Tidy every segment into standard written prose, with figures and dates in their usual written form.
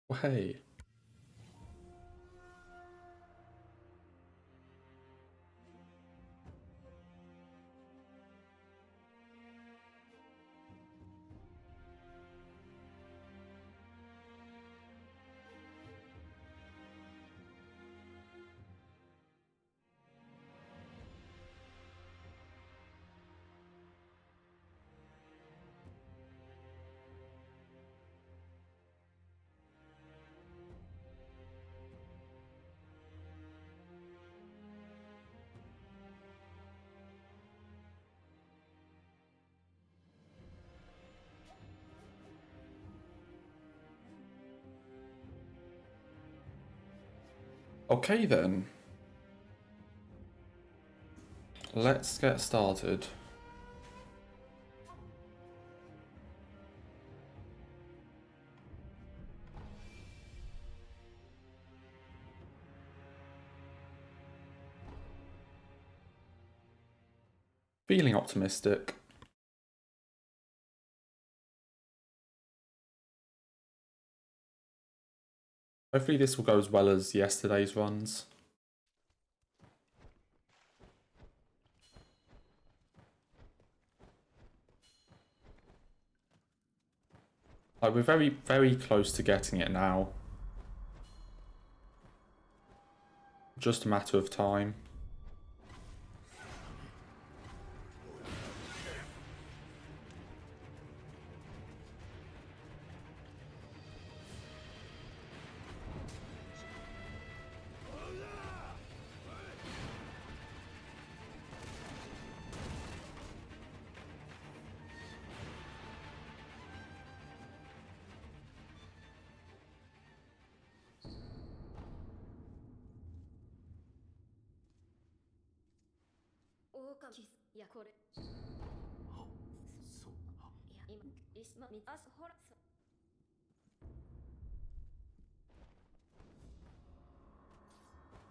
Well, hey. Okay then. Let's get started. Feeling optimistic. Hopefully this will go as well as yesterday's runs. Like, we're very, very close to getting it now. Just a matter of time.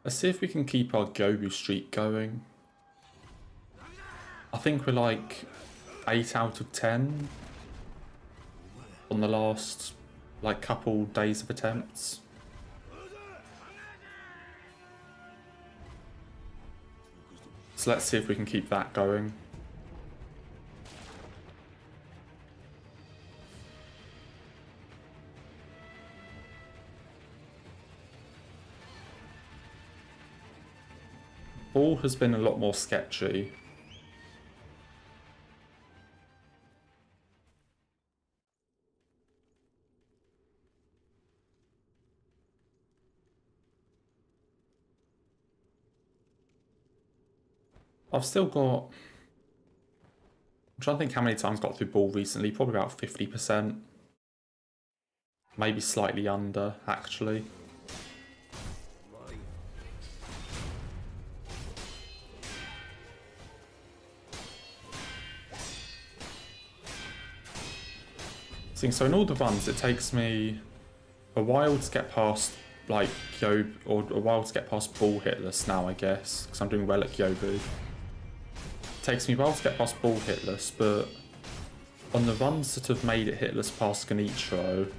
Let's see if we can keep our Gobu streak going. I think we're like 8 out of 10 on the last like couple days of attempts. So let's see if we can keep that going. Ball has been a lot more sketchy. I've still got... I'm trying to think how many times I got through ball recently. Probably about 50%. Maybe slightly under, actually. So in all the runs, it takes me a while to get past, like, Yobu, or a while to get past ball hitless now, I guess, because I'm doing well at Yobu. It takes me a while to get past ball hitless, but on the runs that have made it hitless past Genichiro,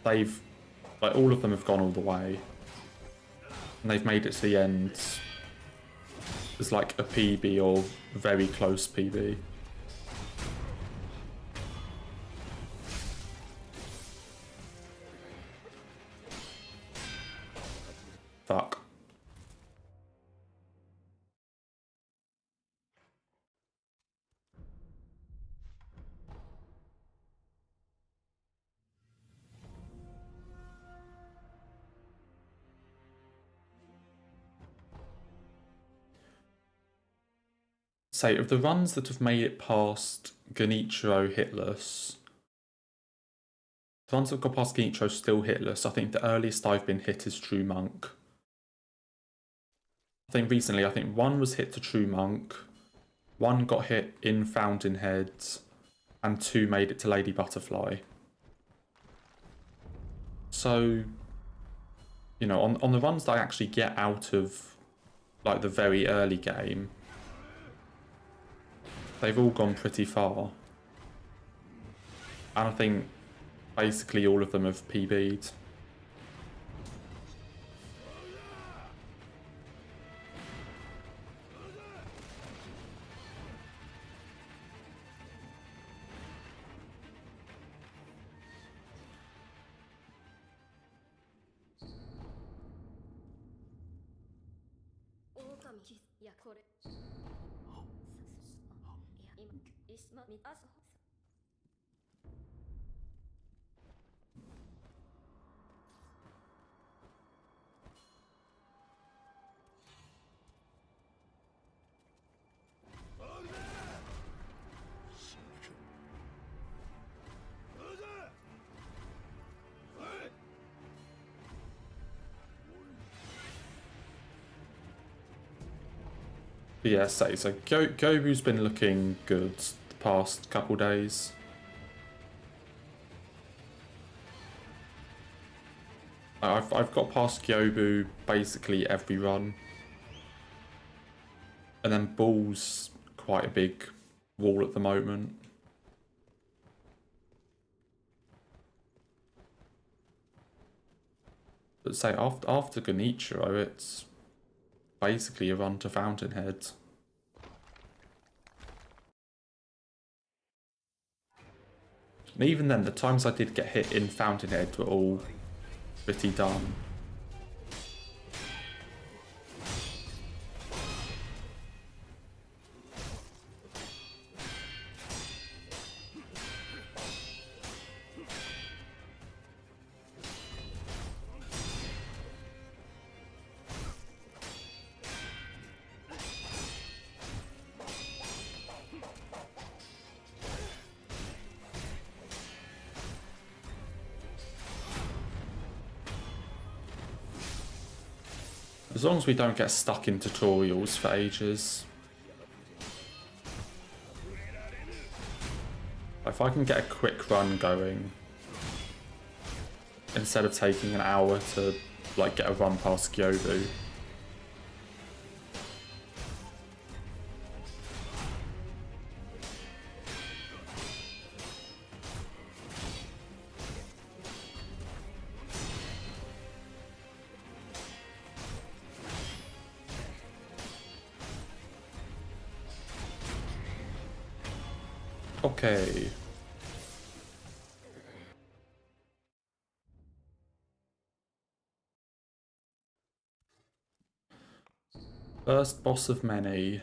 they've, like, all of them have gone all the way. And they've made it to the end as, like, a PB or very close PB. Fuck. So, of the runs that have made it past Genichiro hitless, the ones that have got past Genichiro still hitless, I think the earliest I've been hit is True Monk. I think recently, one was hit to True Monk, one got hit in Fountainhead, and 2 made it to Lady Butterfly. So, you know, on the runs that I actually get out of, like, the very early game, they've all gone pretty far. And I think basically all of them have PB'd. But yeah, so Gobu's been looking good the past couple days. I've got past Gyobu basically every run. And then Bull's quite a big wall at the moment. But say after Genichiro, it's basically a run to Fountainhead. And even then, the times I did get hit in Fountainhead were all pretty dumb. As long as we don't get stuck in tutorials for ages. If I can get a quick run going, instead of taking an hour to like get a run past Gyobu. Okay. First boss of many.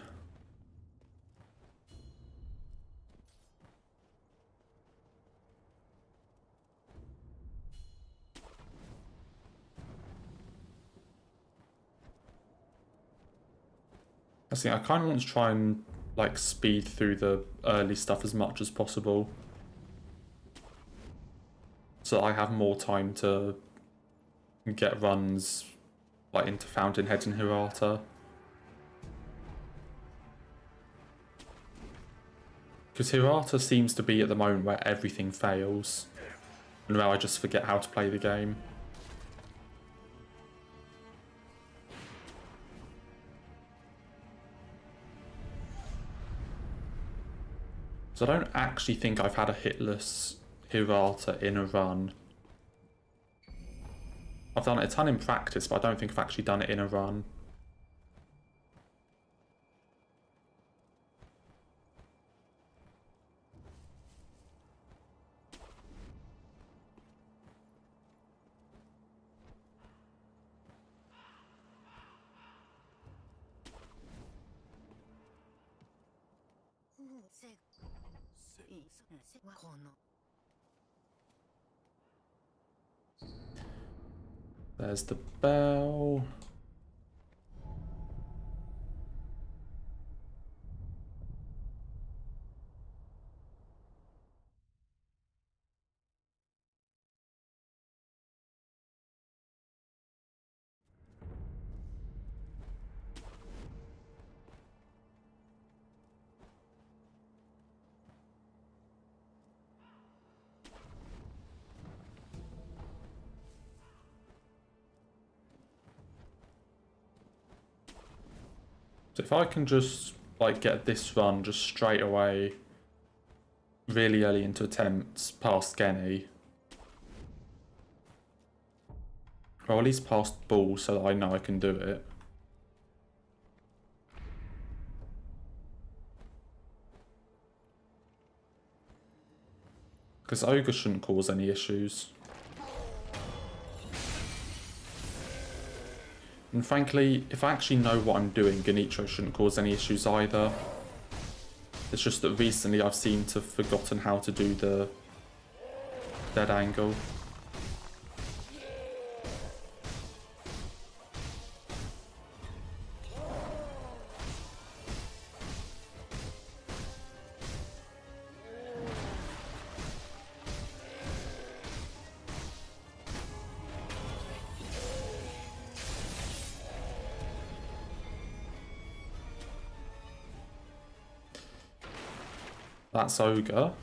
I think I kind of want to try and like speed through the early stuff as much as possible, so I have more time to get runs like into Fountainhead and Hirata. Because Hirata seems to be at the moment where everything fails, and where I just forget how to play the game. So I don't actually think I've had a hitless Hirata in a run. I've done it a ton in practice, but I don't think I've actually done it in a run. There's the bell. So if I can just like get this run just straight away, really early into attempts past Genny, or at least past Bull, so that I know I can do it. Because Ogre shouldn't cause any issues. And frankly, if I actually know what I'm doing, Ganitro shouldn't cause any issues either. It's just that recently I've seemed to have forgotten how to do the dead angle. That's Ogre.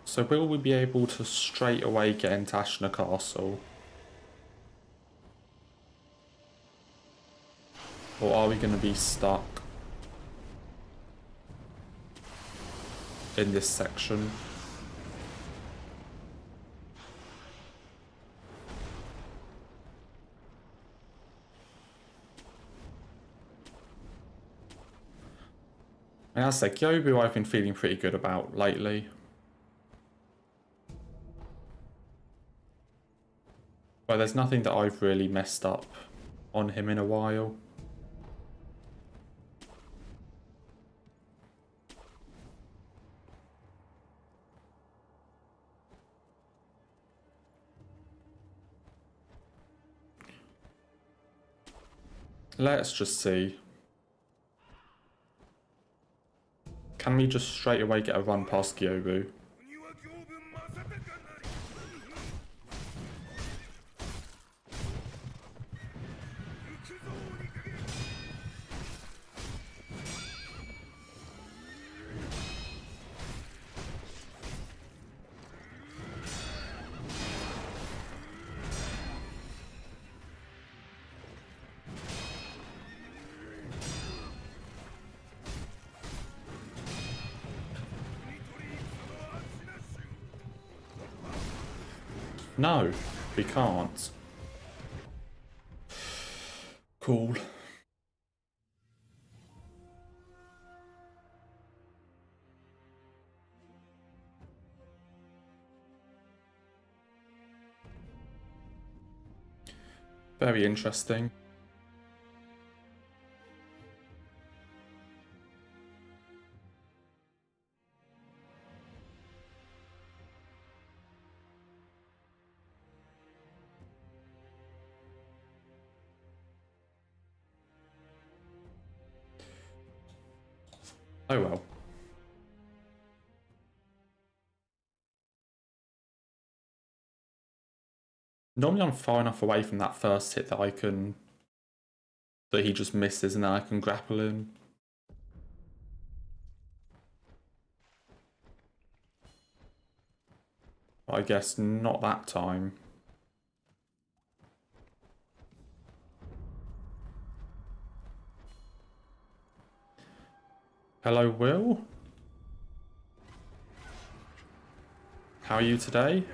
So will we be able to straight away get into Ashna Castle? Or are we going to be stuck in this section? And as I said, Gyobu I've been feeling pretty good about lately. Well, there's nothing that I've really messed up on him in a while. Let's just see. Can we just straight away get a run past Gyobu? No, we can't. Cool. Very interesting. Oh well. Normally I'm far enough away from that first hit that that he just misses and then I can grapple him. But I guess not that time. Hello, Will. How are you today?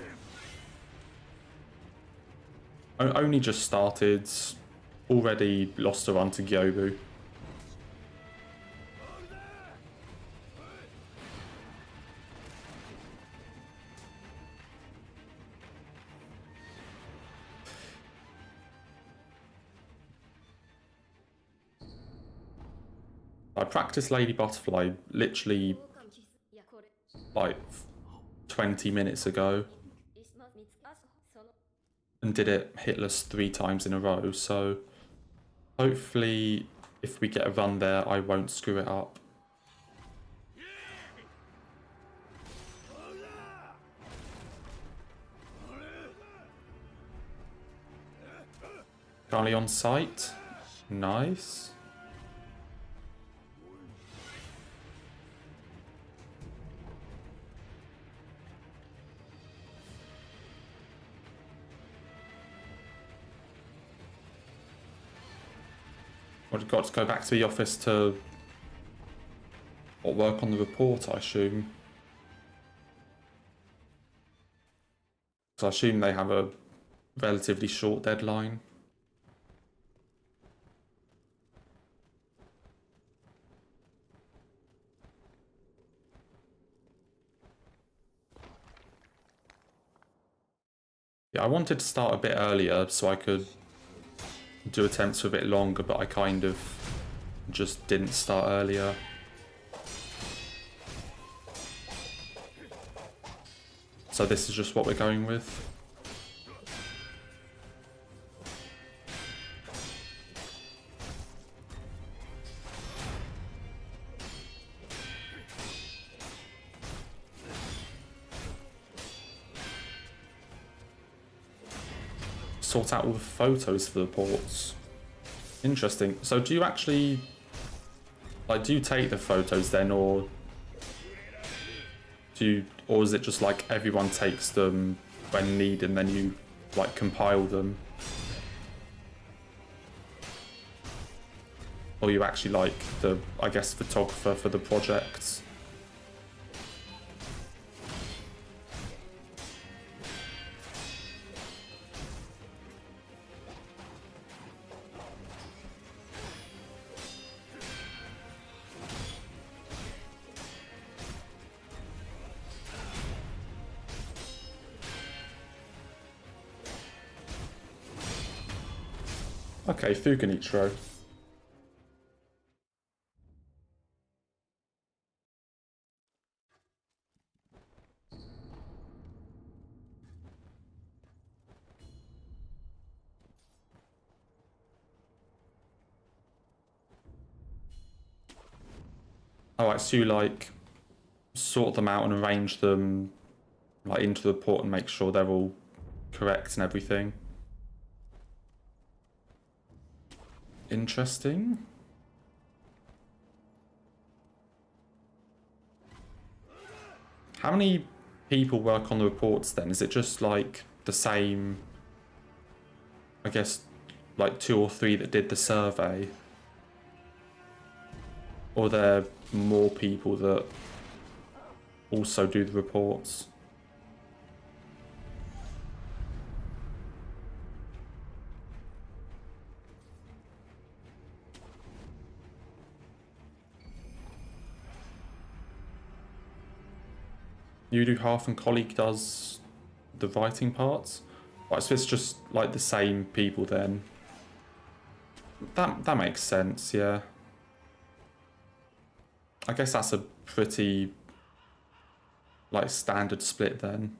Only just started. Already lost a run to Gyobu. I practiced Lady Butterfly literally like 20 minutes ago and did it hitless 3 times in a row, so hopefully if we get a run there I won't screw it up. Currently on site. Nice. I've got to go back to the office to work on the report, I assume. So I assume they have a relatively short deadline. Yeah, I wanted to start a bit earlier so I could do attempts for a bit longer, but I kind of just didn't start earlier. So this is just what we're going with. Sort out all the photos for the reports. Interesting. So do you actually, like, do you take the photos then, or or is it just like everyone takes them when needed and then you like compile them? Or you actually like the, I guess, photographer for the projects? Okay, Fuganitro. Alright, so you like sort them out and arrange them like into the report and make sure they're all correct and everything. Interesting. How many people work on the reports then? Is it just like the same, I guess, like 2 or 3 that did the survey? Or are there more people that also do the reports? You do half and colleague does the writing parts? Right, so it's just like the same people then. That makes sense, yeah. I guess that's a pretty like standard split then.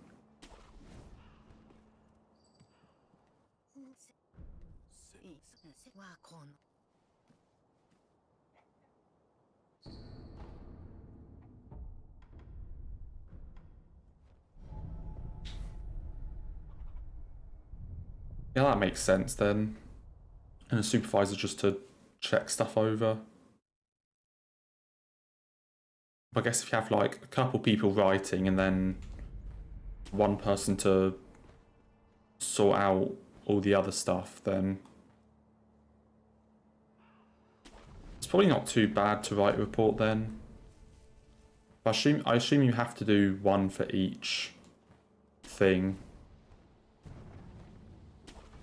Yeah, that makes sense then. And a supervisor just to check stuff over. I guess if you have like a couple people writing and then one person to sort out all the other stuff, then it's probably not too bad to write a report then. I assume you have to do one for each thing,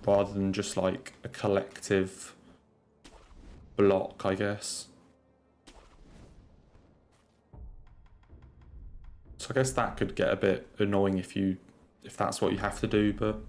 rather than just like a collective block, I guess. So I guess that could get a bit annoying if that's what you have to do, but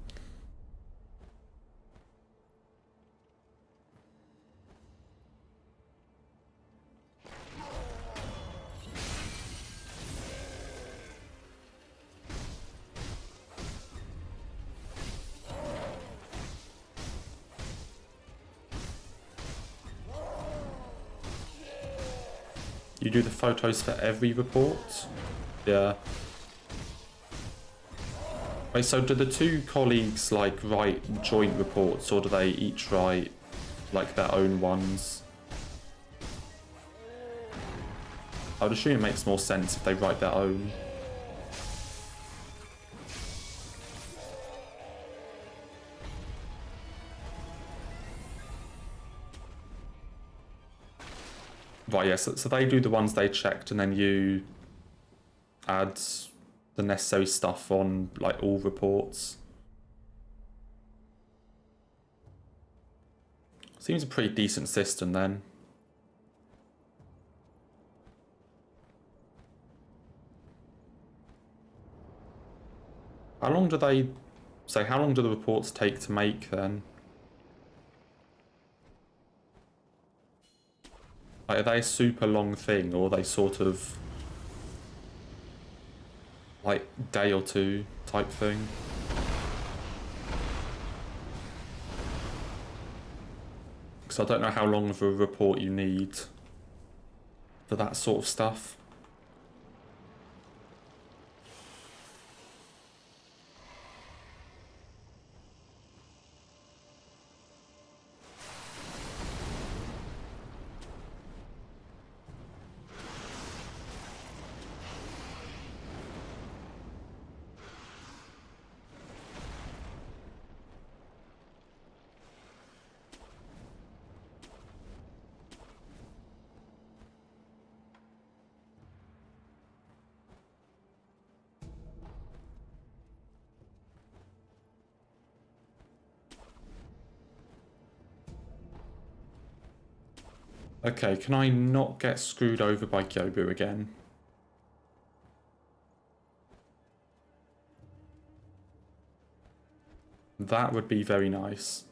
you do the photos for every report? Yeah. Wait, so do the two colleagues like write joint reports, or do they each write like their own ones? I would assume it makes more sense if they write their own. Right, yes, so they do the ones they checked, and then you add the necessary stuff on like all reports. Seems a pretty decent system then. How long do they say? How long do the reports take to make then? Like, are they a super long thing, or are they sort of like day or two type thing? Because I don't know how long of a report you need for that sort of stuff. Okay, can I not get screwed over by Gyobu again? That would be very nice.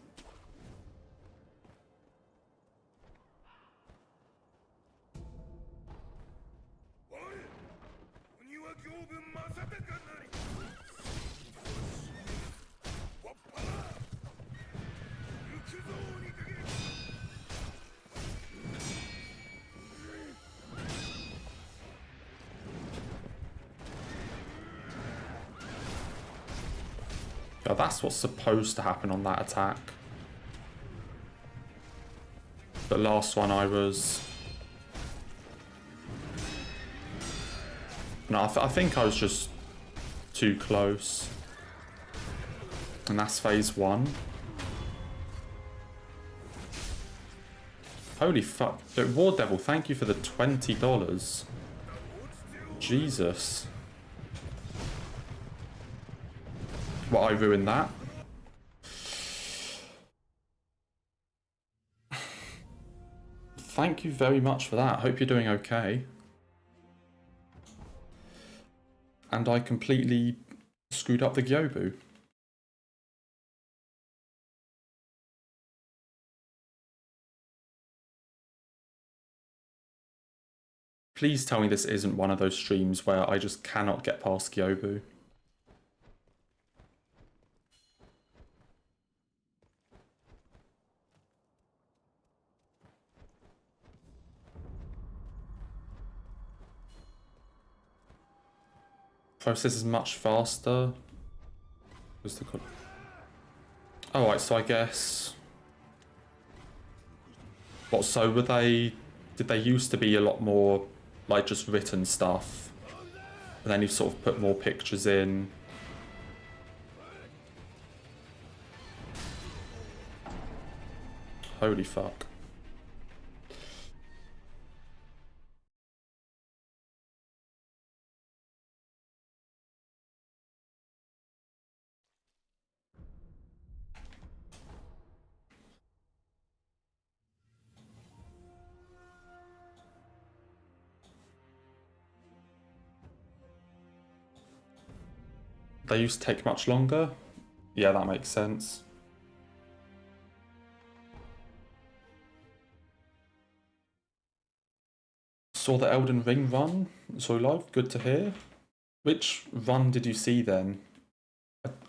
Oh, that's what's supposed to happen on that attack. The last one I was... No, I think I was just too close. And that's phase 1. Holy fuck. War Devil, thank you for the $20. Jesus. What, I ruined that? Thank you very much for that. Hope you're doing okay. And I completely screwed up the Gyobu. Please tell me this isn't one of those streams where I just cannot get past Gyobu. Process is much faster. What's the code? Oh, right, so I guess... What, so were they... Did they used to be a lot more, like, just written stuff? And then you've sort of put more pictures in. Holy fuck. They used to take much longer? Yeah, that makes sense. Saw the Elden Ring run? So live? Good to hear. Which run did you see then?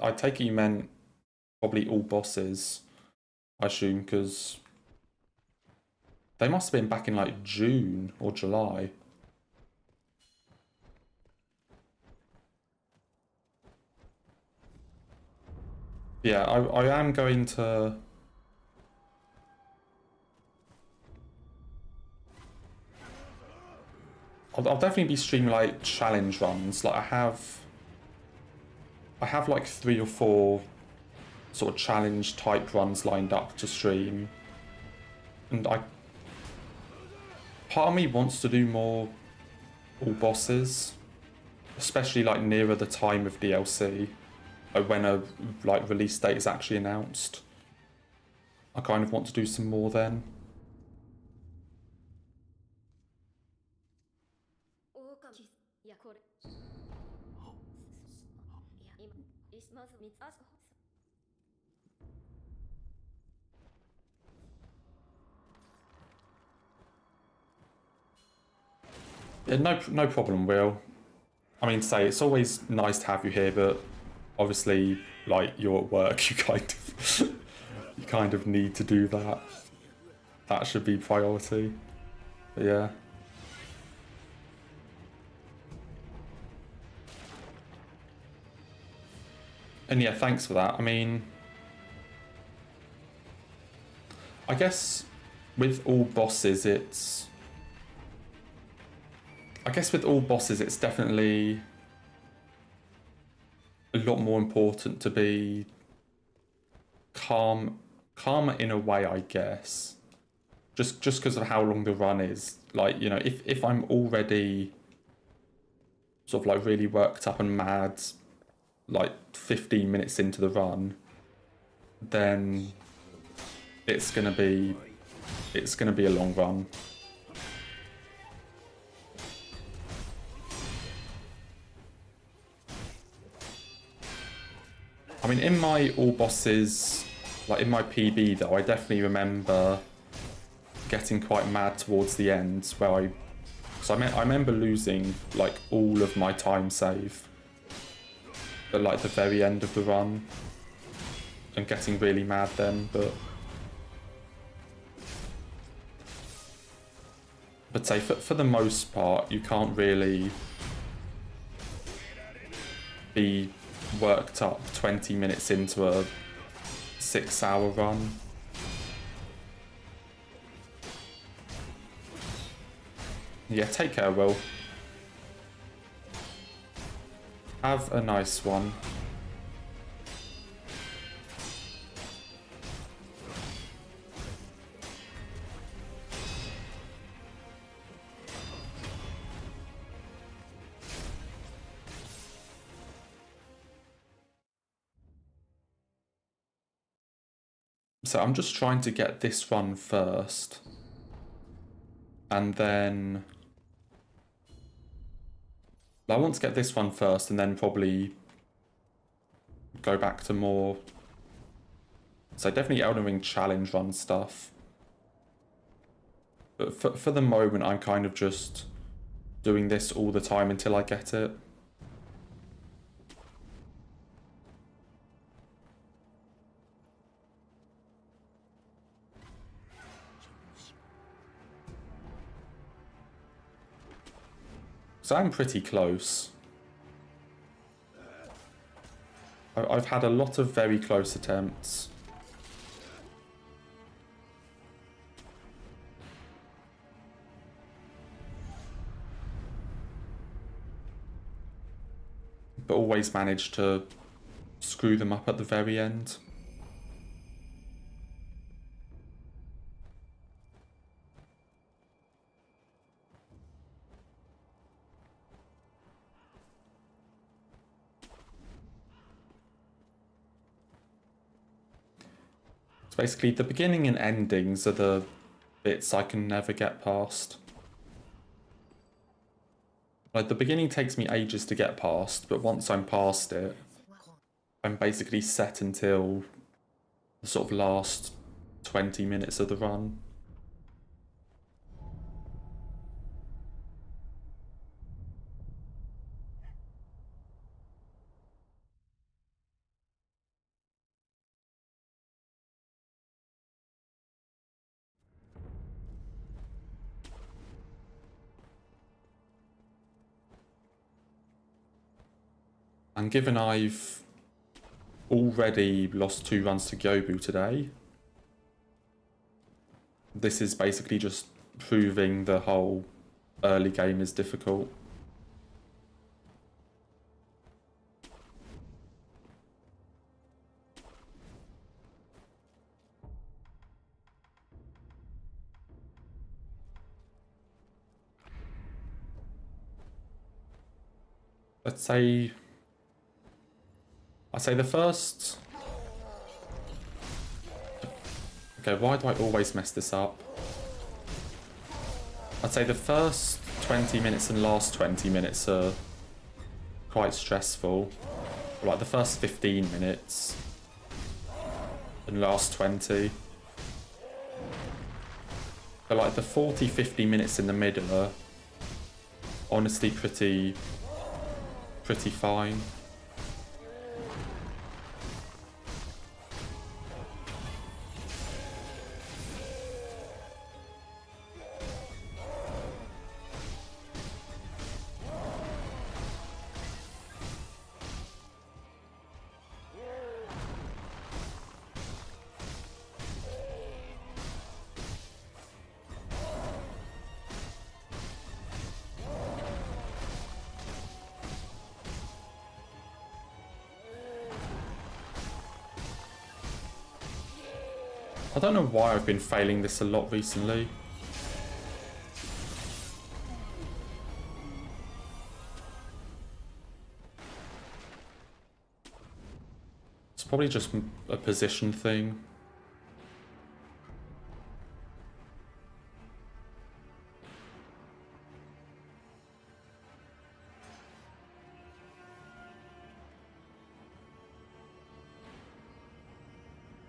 I take it you meant probably all bosses, I assume, because they must have been back in like June or July. Yeah, I am going to... I'll definitely be streaming like challenge runs. Like I have like 3 or 4 sort of challenge type runs lined up to stream. And part of me wants to do more all bosses, especially like nearer the time of DLC, like when a like release date is actually announced. I kind of want to do some more then. Yeah, no problem, Will. I mean, say it's always nice to have you here, but obviously, like you're at work, you kind of need to do that. That should be priority. But yeah. And yeah, thanks for that. I mean, I guess with all bosses, it's definitely a lot more important to be calmer in a way, I guess. Just because of how long the run is. Like, you know, if I'm already sort of like really worked up and mad, like 15 minutes into the run, then it's gonna be a long run. I mean, in my all bosses, like in my PB though, I definitely remember getting quite mad towards the end where I remember losing like all of my time save at like the very end of the run and getting really mad then, but say for the most part you can't really be worked up 20 minutes into a 6-hour run. Yeah, take care, Will. Have a nice one. So I'm just trying to get this run first. And then... I want to get this one first and then probably go back to more... So definitely Elden Ring challenge run stuff. But for the moment, I'm kind of just doing this all the time until I get it. So I'm pretty close. I've had a lot of very close attempts. But always managed to screw them up at the very end. So basically the beginning and endings are the bits I can never get past. Like the beginning takes me ages to get past, but once I'm past it, I'm basically set until the sort of last 20 minutes of the run. And given I've already lost 2 runs to Gyobu today. This is basically just proving the whole early game is difficult. I'd say the first... Okay, why do I always mess this up? I'd say the first 20 minutes and last 20 minutes are quite stressful. Like the first 15 minutes and last 20. But like the 40-50 minutes in the middle are honestly pretty fine. I don't know why I've been failing this a lot recently. It's probably just a position thing.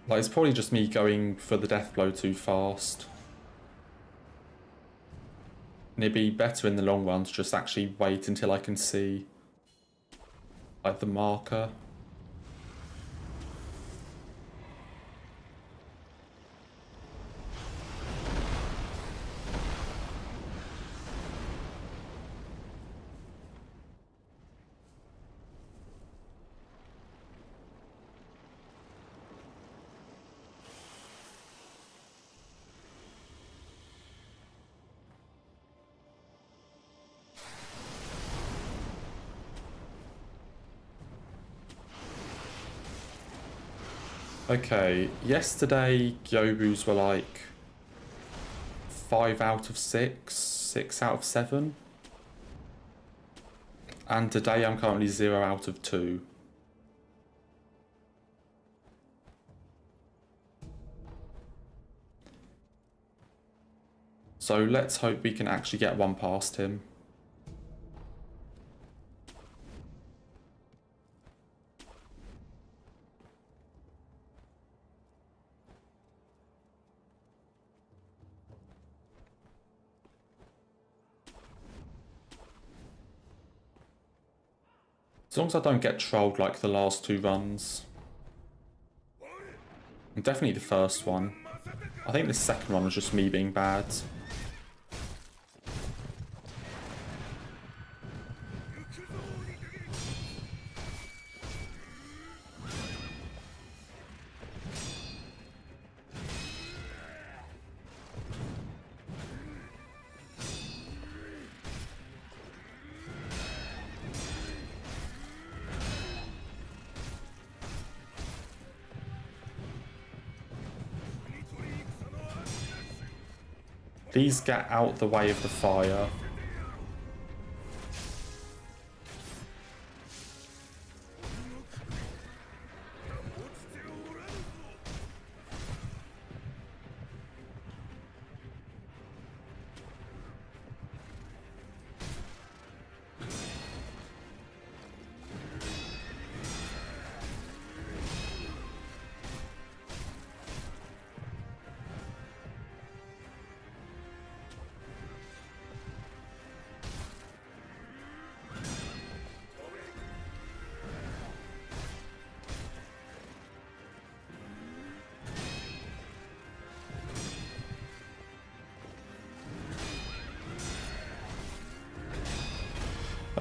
Like, it's probably just me going for the death blow too fast. And it'd be better in the long run to just actually wait until I can see, like, the marker. Okay, yesterday Gyobus were like 5 out of 6, 6 out of 7. And today I'm currently 0 out of 2. So let's hope we can actually get one past him. As long as I don't get trolled like the last 2 runs. And definitely the first one. I think the second one was just me being bad. Please get out the way of the fire.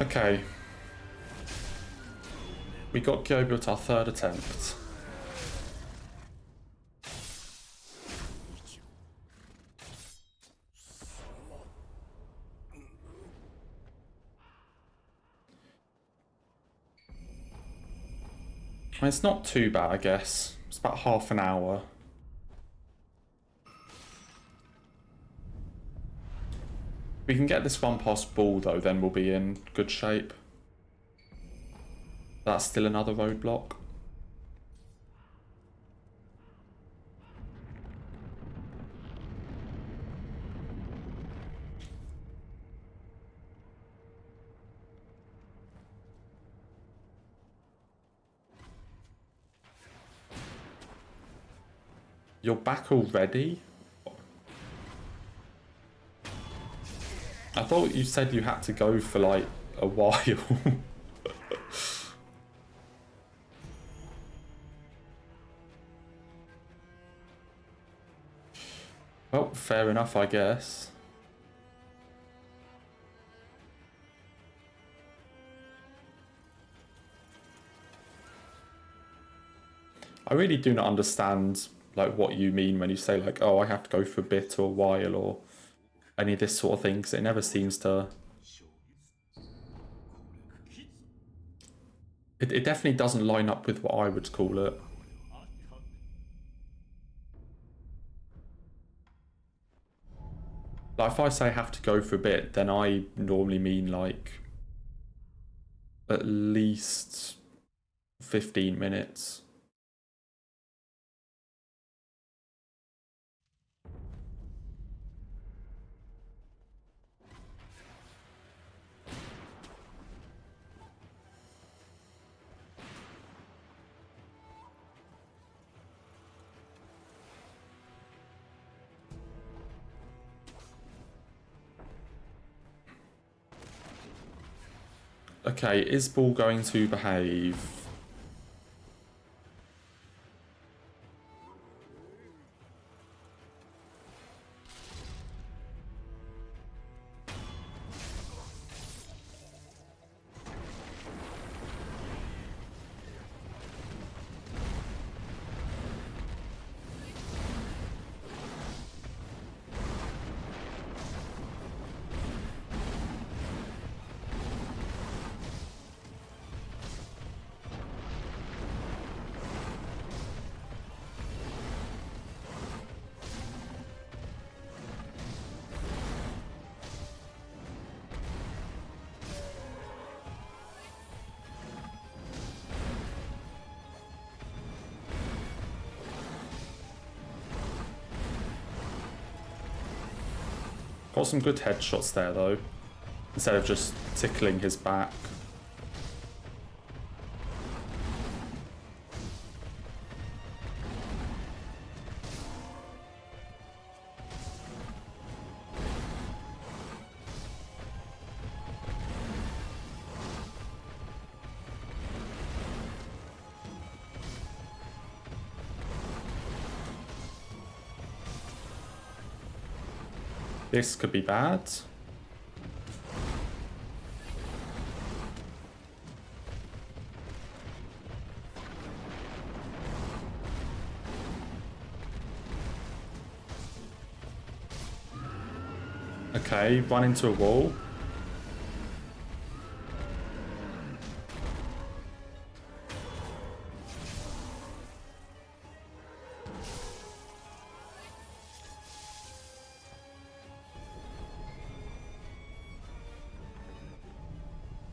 Okay. We got Gyobu at our third attempt. I mean, it's not too bad, I guess. It's about half an hour. We can get this one past Ball, though, then we'll be in good shape. That's still another roadblock. You're back already? I thought you said you had to go for like a while. Well, fair enough, I guess. I really do not understand like what you mean when you say like, oh, I have to go for a bit or a while or any of this sort of thing, because it never seems to... It definitely doesn't line up with what I would call it. Like, if I say I have to go for a bit, then I normally mean like at least 15 minutes. Okay, is Ball going to behave? Got some good headshots there though, instead of just tickling his back. This could be bad. Okay, run into a wall.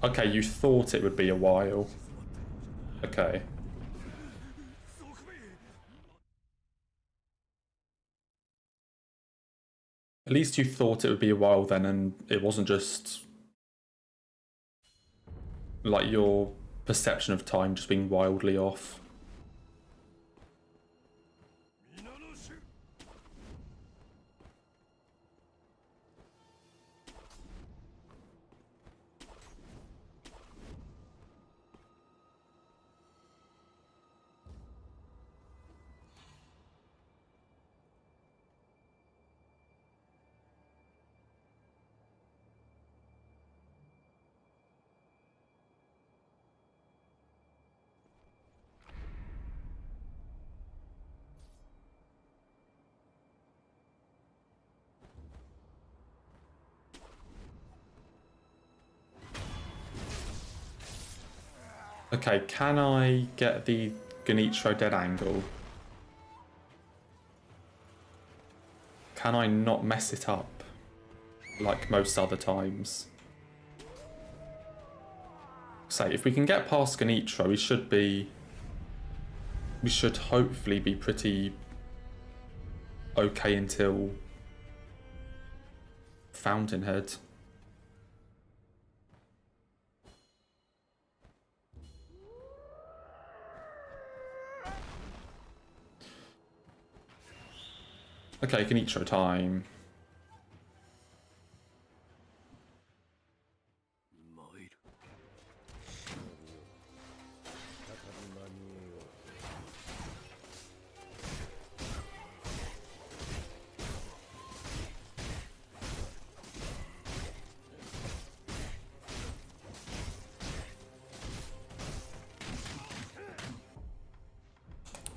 Okay, you thought it would be a while. Okay. At least you thought it would be a while then, and it wasn't just like your perception of time just being wildly off. Okay, can I get the Genichiro dead angle? Can I not mess it up like most other times? Say, if we can get past Genichiro, we should hopefully be pretty okay until Fountainhead. Okay, Genichiro time.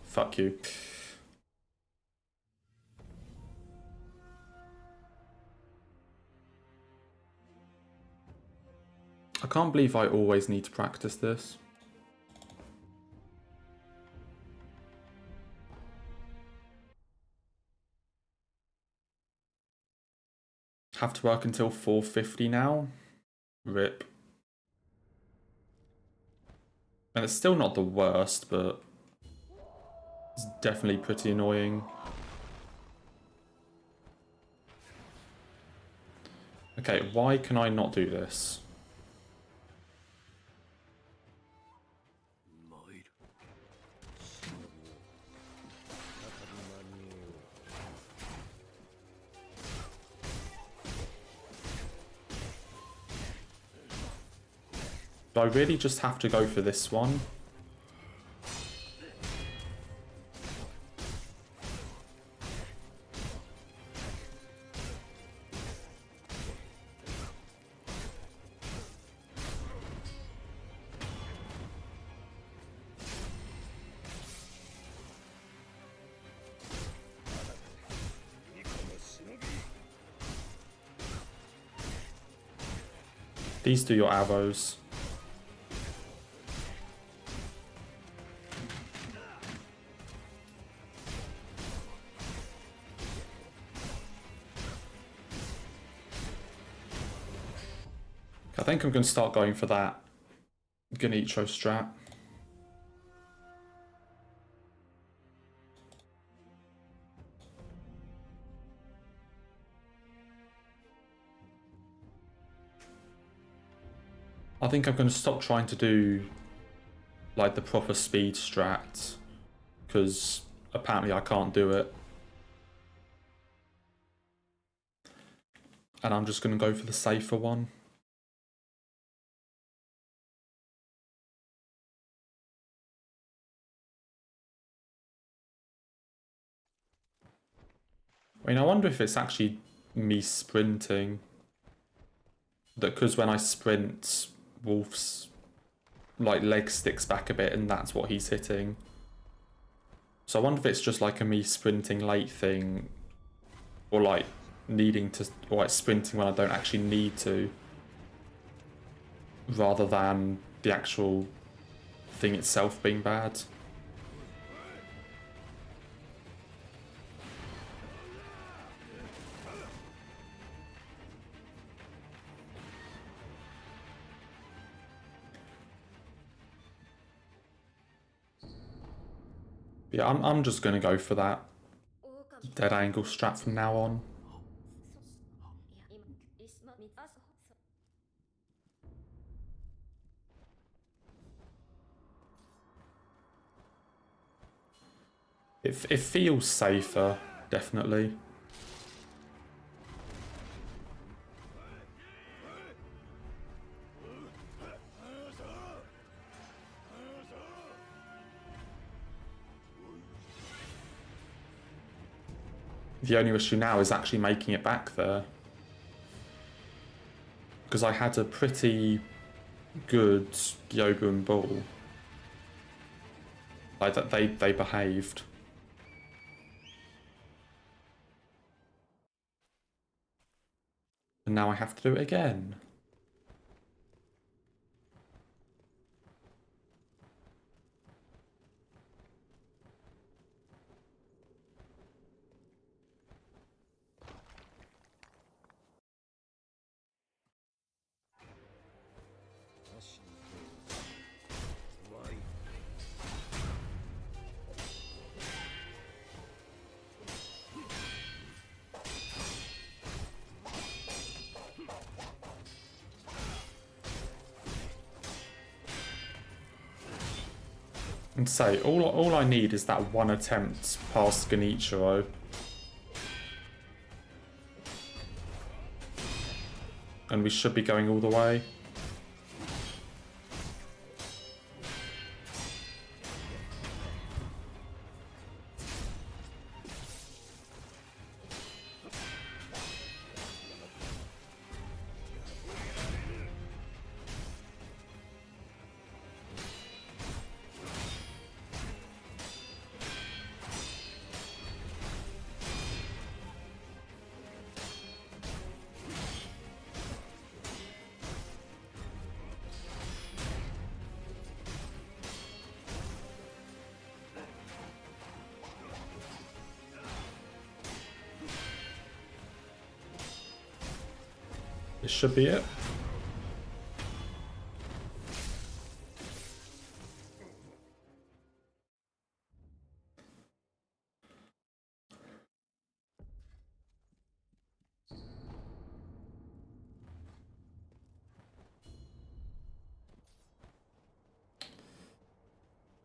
Fuck you. I can't believe I always need to practice this. Have to work until 4:50 now? RIP. And it's still not the worst, but it's definitely pretty annoying. Okay, why can I not do this? Do I really just have to go for this one? These do your arrows. I think I'm going to start going for that Genichiro strat. I think I'm going to stop trying to do like the proper speed strat because apparently I can't do it. And I'm just going to go for the safer one. I mean, I wonder if it's actually me sprinting. That because when I sprint, Wolf's like leg sticks back a bit and that's what he's hitting. So I wonder if it's just like a me sprinting late thing, or like needing to, or like sprinting when I don't actually need to, rather than the actual thing itself being bad. Yeah, I'm just gonna go for that dead angle strat from now on. It feels safer, definitely. The only issue now is actually making it back there. Because I had a pretty good Yobu and Bull. Like that they behaved. And now I have to do it again. And say, all I need is that one attempt past Genichiro. And we should be going all the way. This should be it.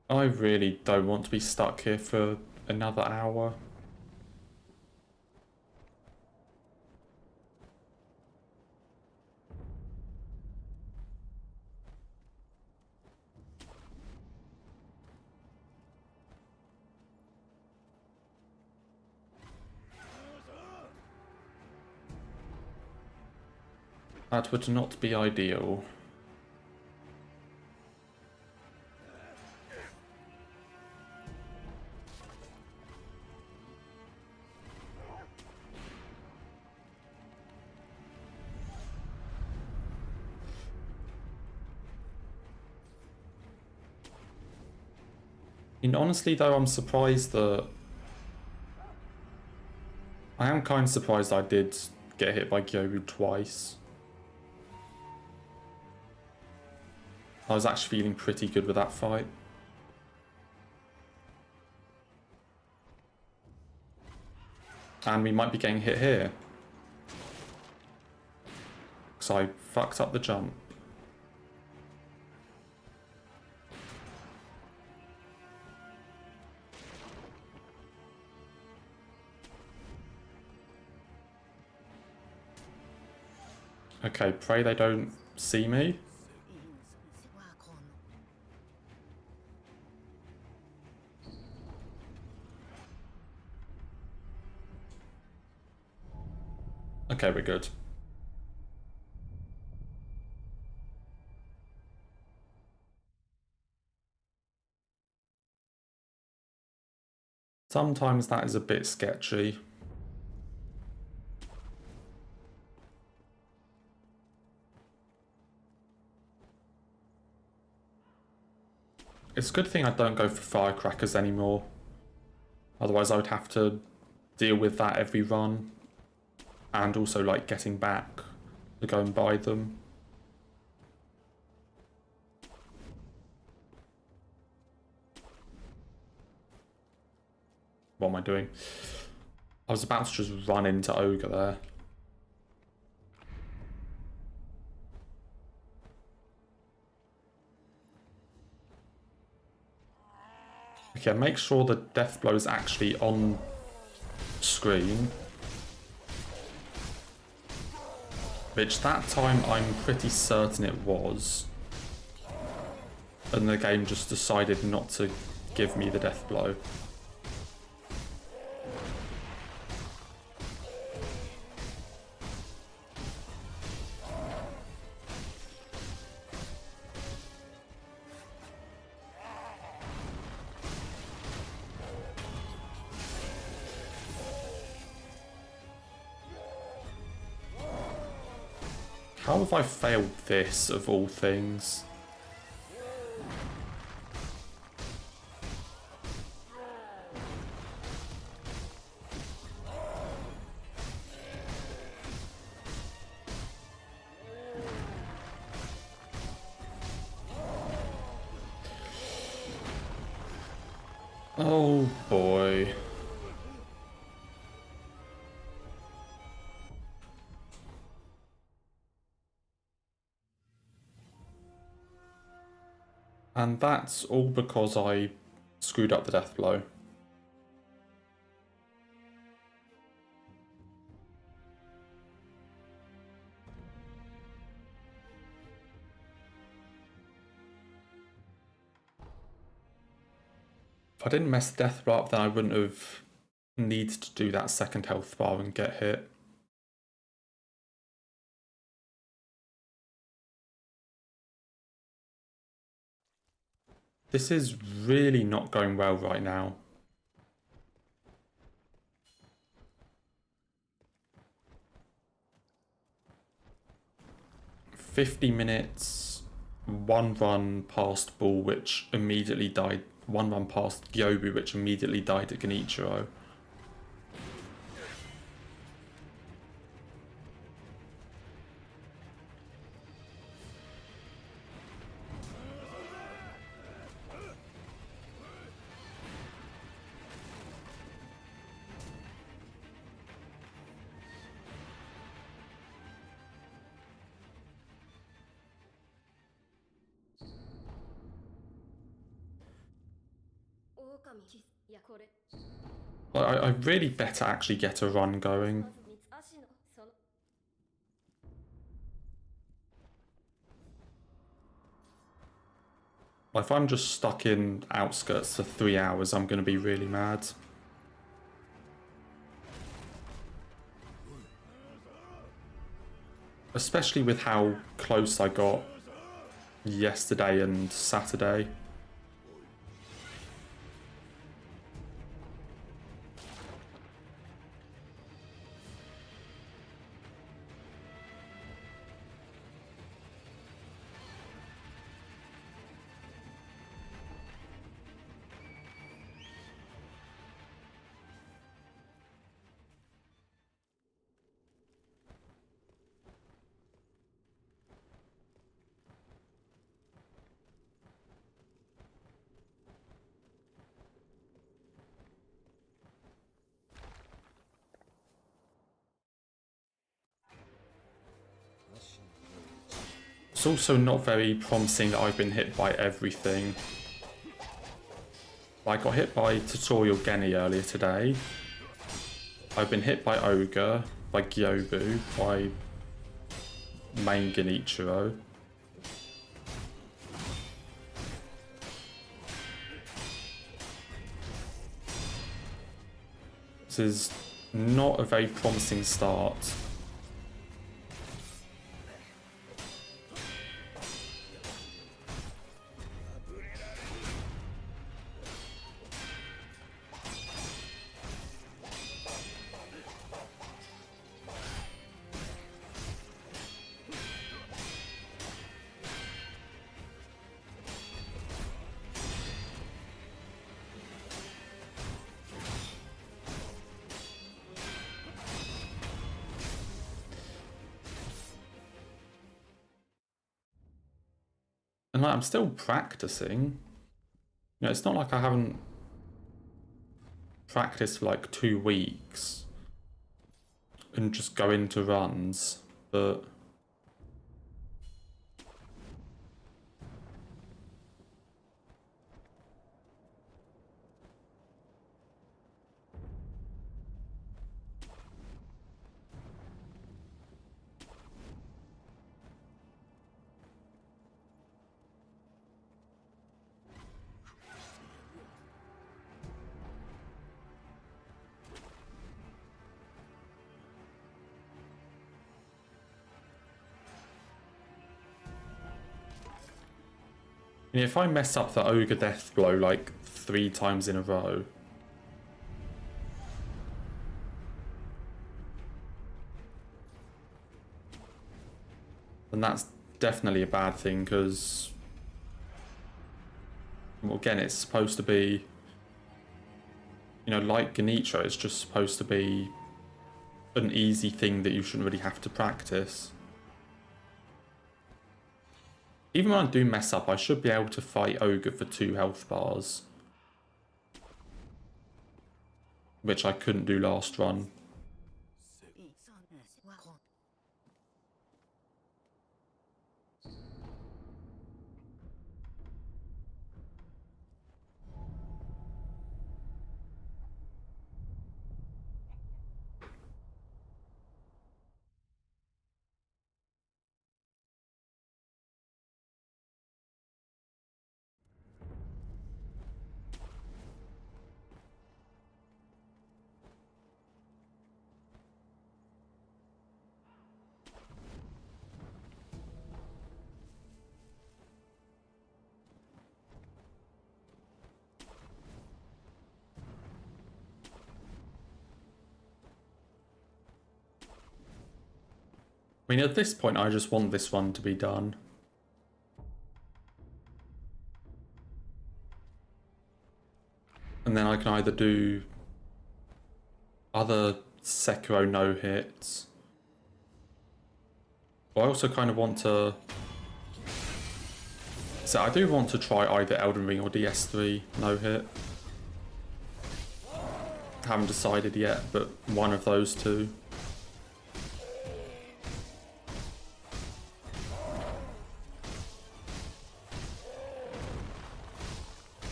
I really don't want to be stuck here for another hour. That would not be ideal. And honestly though, I'm surprised that... I am kind of surprised I did get hit by Gyobu twice. I was actually feeling pretty good with that fight. And we might be getting hit here. Because I fucked up the jump. Okay, pray they don't see me. Okay, we're good. Sometimes that is a bit sketchy. It's a good thing I don't go for firecrackers anymore. Otherwise I would have to deal with that every run. And also like getting back to go and buy them. What am I doing? I was about to just run into Ogre there. Okay, make sure the death blow is actually on screen. Which that time I'm pretty certain it was. And the game just decided not to give me the death blow. How have I failed this, of all things? Oh boy. And that's all because I screwed up the death blow. If I didn't mess the death blow up, then I wouldn't have needed to do that second health bar and get hit. This is really not going well right now. "50 minutes, one run past Bull, which immediately died. One run past Gyobu, which immediately died at Genichiro." I really better actually get a run going. If I'm just stuck in outskirts for 3 hours, I'm going to be really mad. Especially with how close I got yesterday and Saturday. It's also not very promising that I've been hit by everything. I got hit by Tutorial Geni earlier today. I've been hit by Ogre, by Gyobu, by main Genichiro. This is not a very promising start. And like, I'm still practicing. You know, it's not like I haven't practiced for like 2 weeks and just go into runs, but you know, if I mess up the Ogre Death Blow like 3 times in a row, then that's definitely a bad thing, because, well, again, it's supposed to be, you know, like Genichiro, it's just supposed to be an easy thing that you shouldn't really have to practice. Even when I do mess up, I should be able to fight Ogre for 2 health bars, which I couldn't do last run. I mean, at this point, I just want this one to be done. And then I can either do other Sekiro no-hits, or I also kind of want to... So I do want to try either Elden Ring or DS3 no-hit. Haven't decided yet, but one of those two.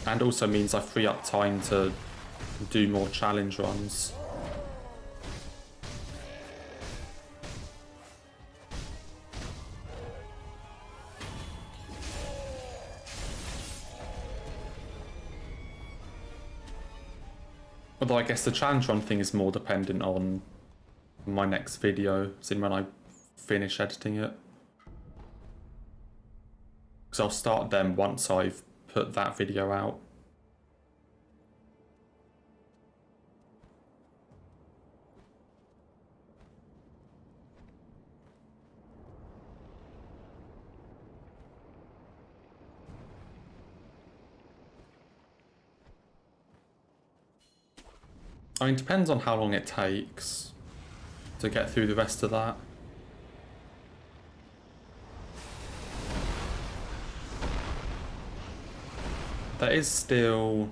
And also means I free up time to do more challenge runs. Although I guess the challenge run thing is more dependent on my next video, as in when I finish editing it. Because I'll start them once I've put that video out. I mean, it depends on how long it takes to get through the rest of that. There is still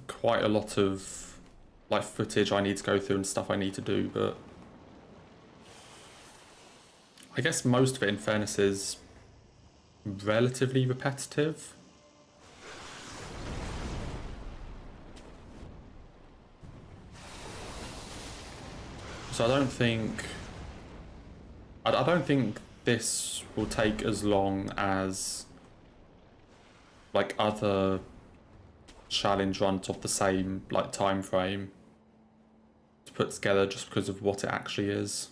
quite a lot of like footage I need to go through and stuff I need to do, but I guess most of it, in fairness, is relatively repetitive. So I don't think this will take as long as like other challenge runs of the same like time frame to put together, just because of what it actually is.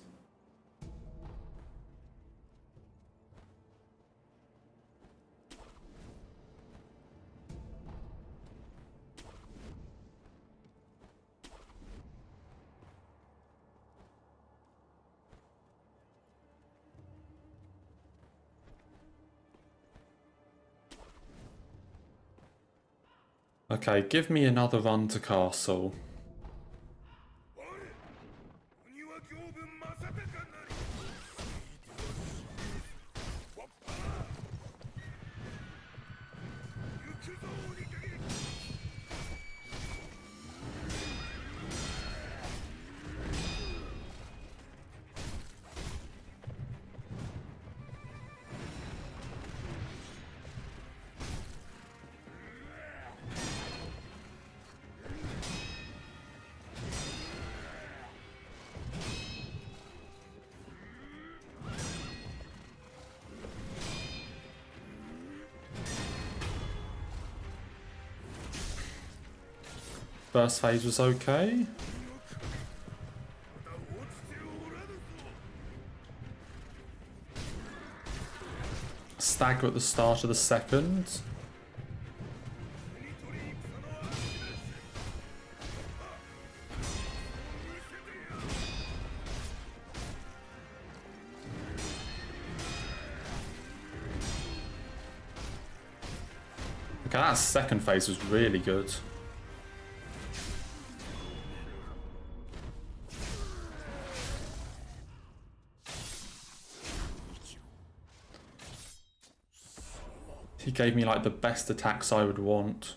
Okay, give me another run to castle. First phase was okay. Stagger at the start of the second. Okay, that second phase was really good. He gave me like the best attacks I would want.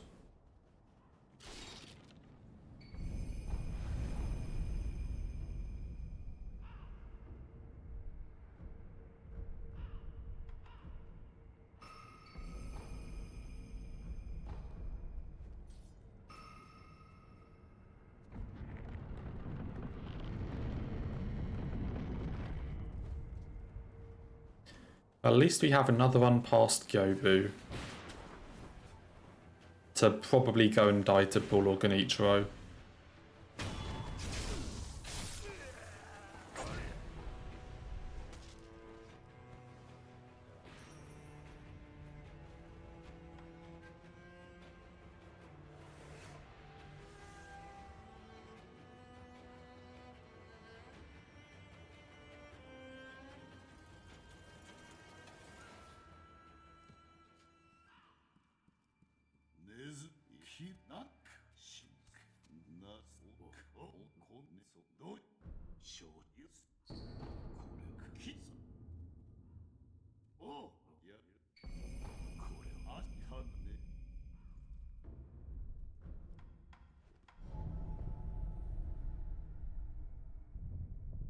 At least we have another run past Gyobu to probably go and die to Bull or Genichiro.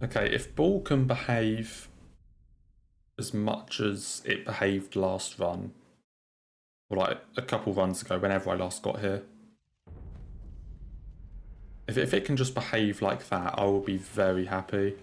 Okay, if ball can behave as much as it behaved last run, or like a couple runs ago, whenever I last got here, if it can just behave like that, I will be very happy.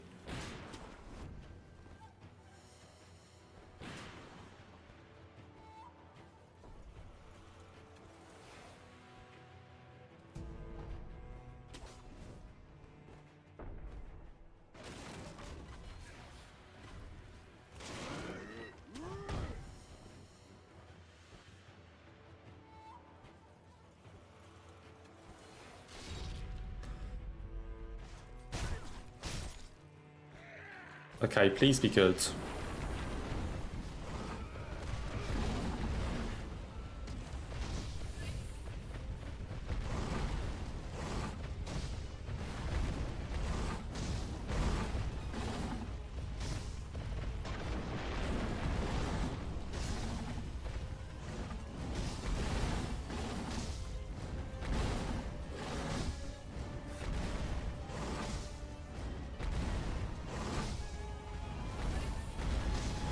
Okay, please be good.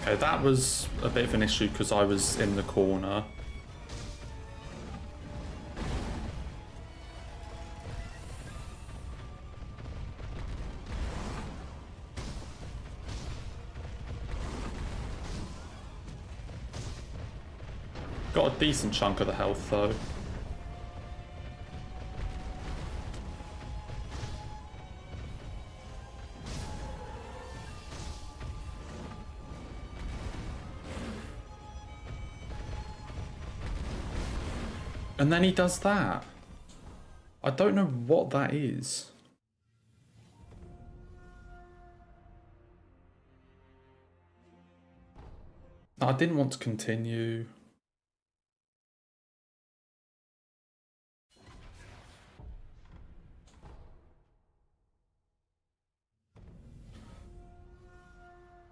Okay, that was a bit of an issue because I was in the corner. Got a decent chunk of the health though. And then he does that. I don't know what that is. I didn't want to continue.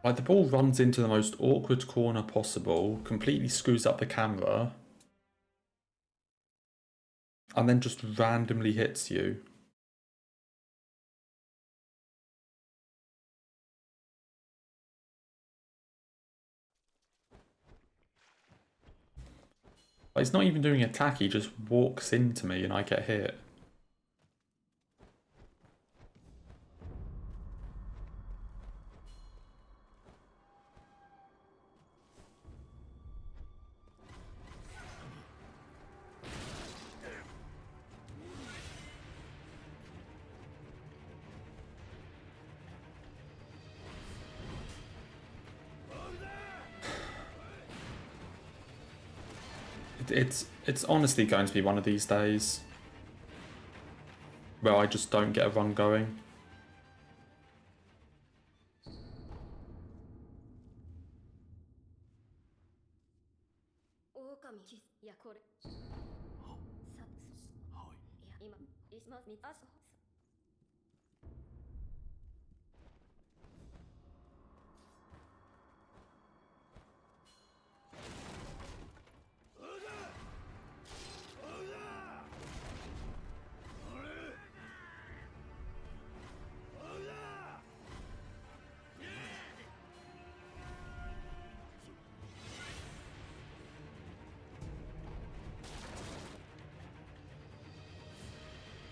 Like, the ball runs into the most awkward corner possible, completely screws up the camera, and then just randomly hits you. Like, he's not even doing attack, he just walks into me and I get hit. It's honestly going to be one of these days where I just don't get a run going.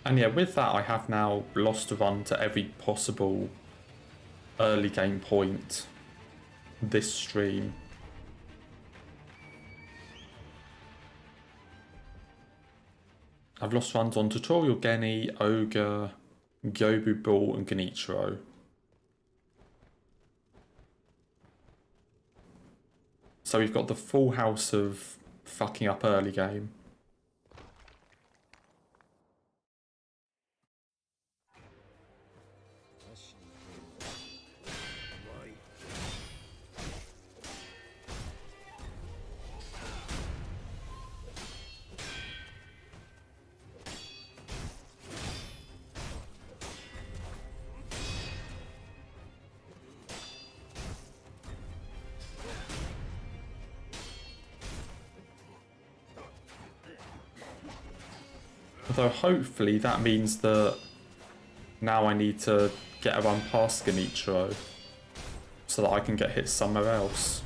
And yeah, with that, I have now lost a run to every possible early game point this stream. I've lost runs on Tutorial Geni, Ogre, Gyobu Bull, and Genichiro. So we've got the full house of fucking up early game. Although hopefully that means that now I need to get a run past Genichiro so that I can get hit somewhere else.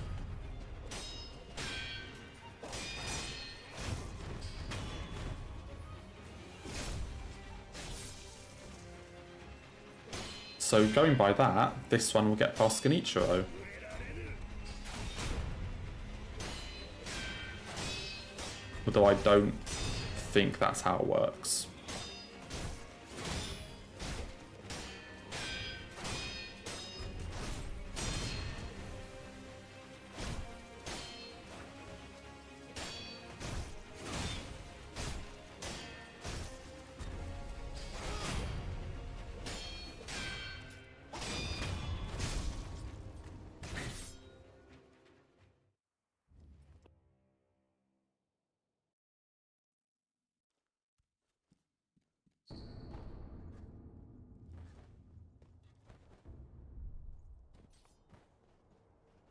So going by that, this one will get past Genichiro. Although I don't think that's how it works.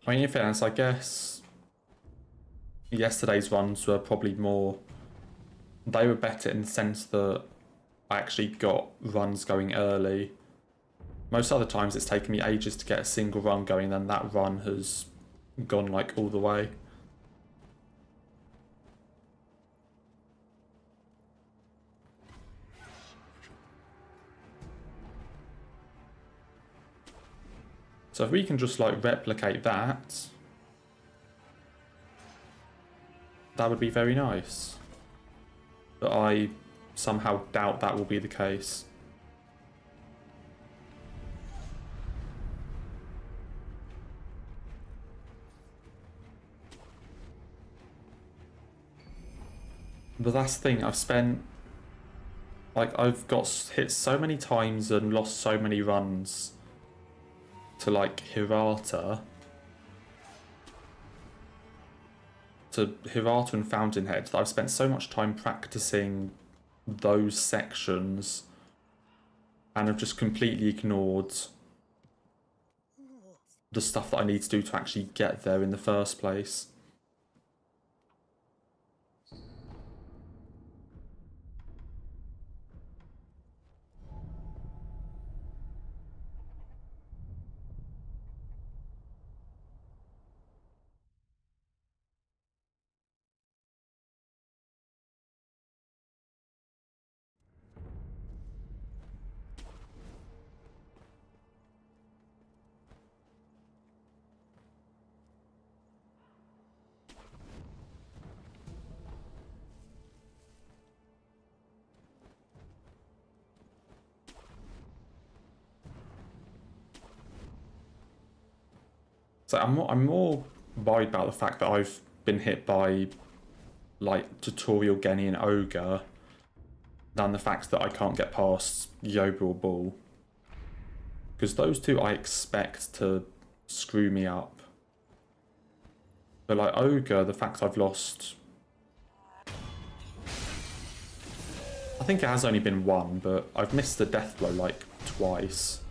I mean, in fairness, I guess yesterday's runs were probably more... They were better in the sense that I actually got runs going early. Most other times it's taken me ages to get a single run going, then that run has gone like all the way. So if we can just like replicate that, that would be very nice. But I somehow doubt that will be the case. But that's the thing, I've got hit so many times and lost so many runs to like Hirata and Fountainhead that I've spent so much time practicing those sections and have just completely ignored the stuff that I need to do to actually get there in the first place. So I'm more worried about the fact that I've been hit by like Tutorial Genny and Ogre than the fact that I can't get past Yoba or Bull. Because those two I expect to screw me up. But like Ogre, the fact I've lost... I think it has only been one, but I've missed the death blow like twice.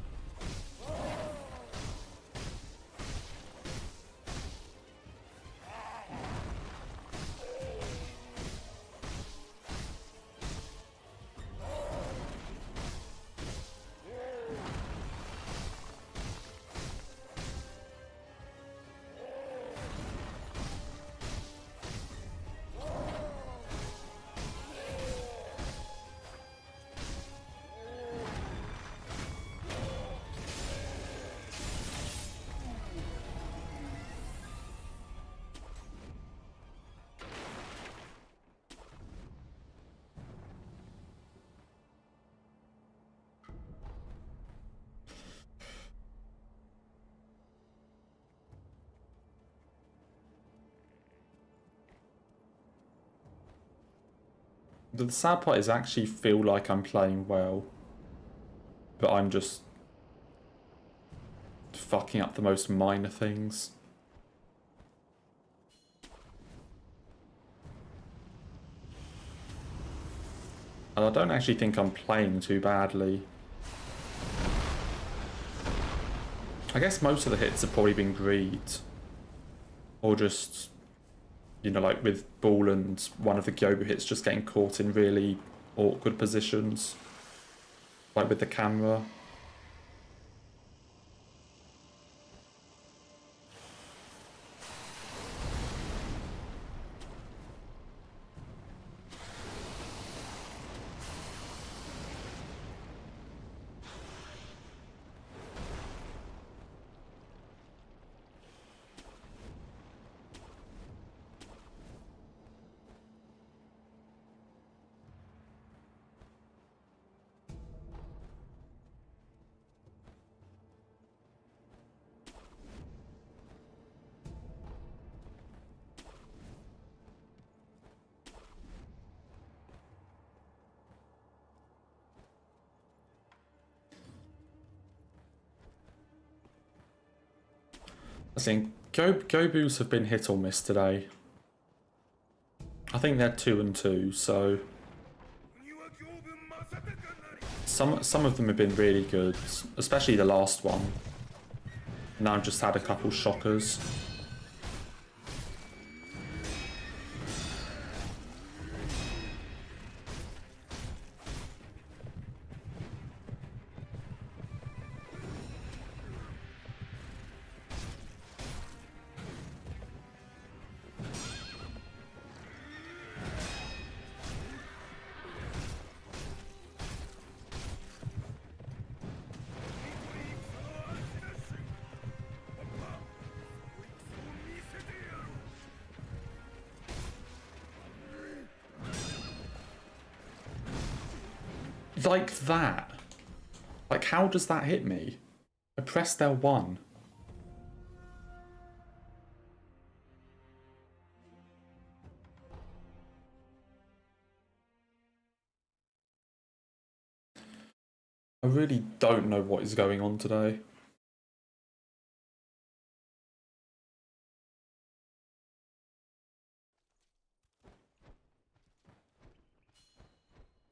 The sad part is I actually feel like I'm playing well, but I'm just fucking up the most minor things. And I don't actually think I'm playing too badly. I guess most of the hits have probably been greed. Or just, you know, like with Ball and one of the Gyobu hits just getting caught in really awkward positions. Like with the camera. I think Gobus have been hit or miss today. I think they're 2 and 2, so some of them have been really good, especially the last one. Now I've just had a couple shockers. Like that. Like, how does that hit me? I pressed L1. I really don't know what is going on today.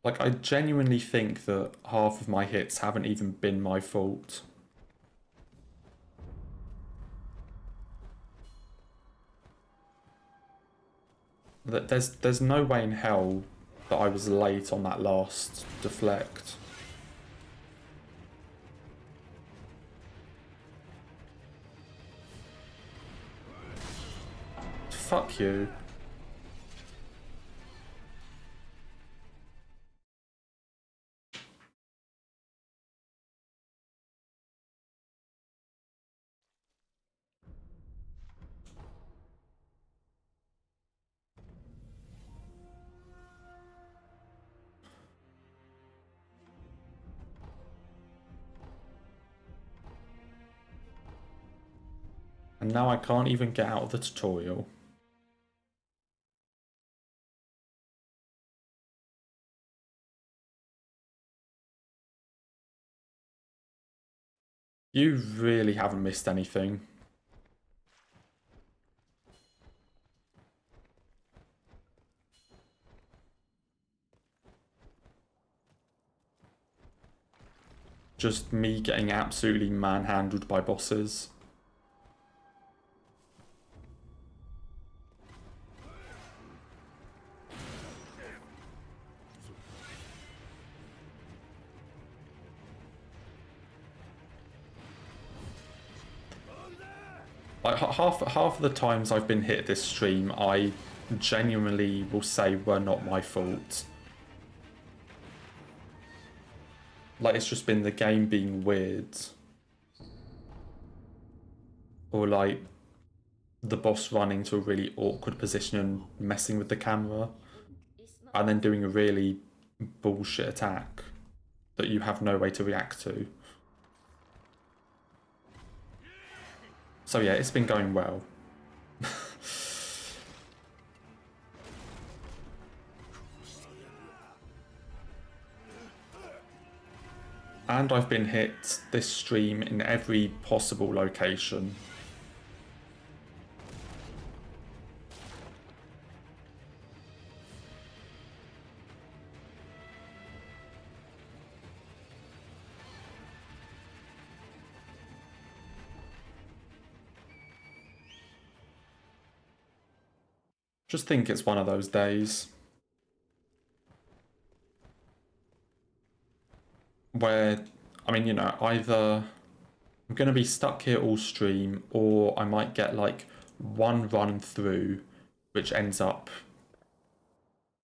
Like, I genuinely think that half of my hits haven't even been my fault. There's no way in hell that I was late on that last deflect. Fuck you. And now I can't even get out of the tutorial. You really haven't missed anything. Just me getting absolutely manhandled by bosses. Like half of the times I've been hit this stream, I genuinely will say were not my fault. Like, it's just been the game being weird. Or like the boss running to a really awkward position and messing with the camera. And then doing a really bullshit attack that you have no way to react to. So yeah, it's been going well. And I've been hit this stream in every possible location. Just think it's one of those days where, I mean, you know, either I'm going to be stuck here all stream, or I might get like one run through which ends up,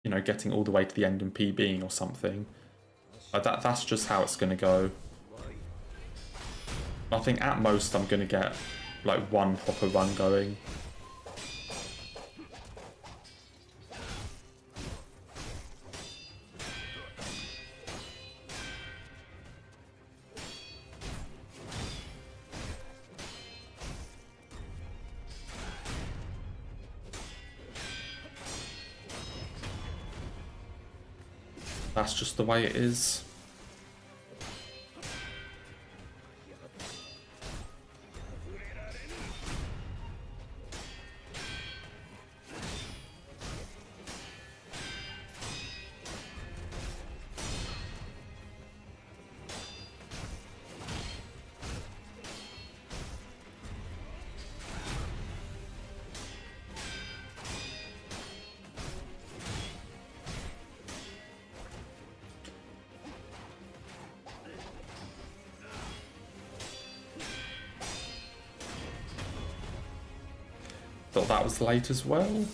you know, getting all the way to the end and PBing or something. That's just how it's going to go. I think at most I'm going to get like one proper run going. That's just the way it is. Thought that was late as well.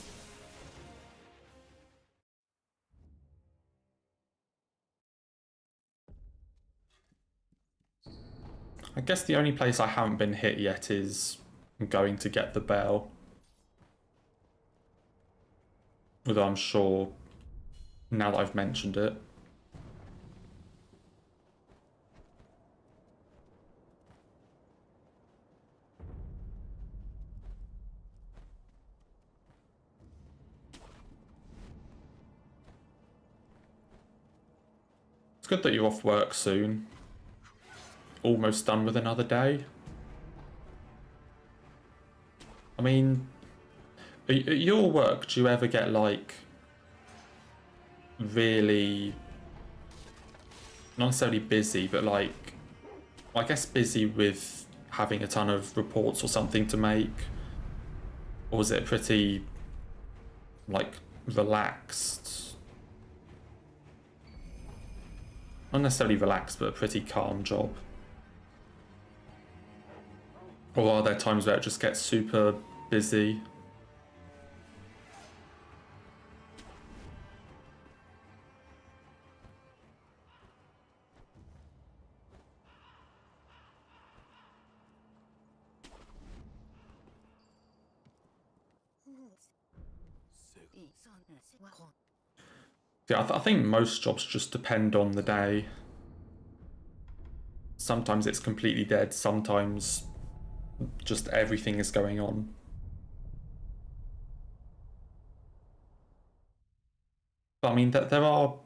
I guess the only place I haven't been hit yet is going to get the bell. Although I'm sure, now that I've mentioned it. It's good that you're off work soon. Almost done with another day. I mean, at your work, do you ever get like really, not necessarily busy, but like, I guess busy with having a ton of reports or something to make? Or is it pretty like relaxed? Not necessarily relaxed, but a pretty calm job. Or are there times where it just gets super busy? Yeah, I think most jobs just depend on the day. Sometimes it's completely dead, sometimes just everything is going on. But I mean, there are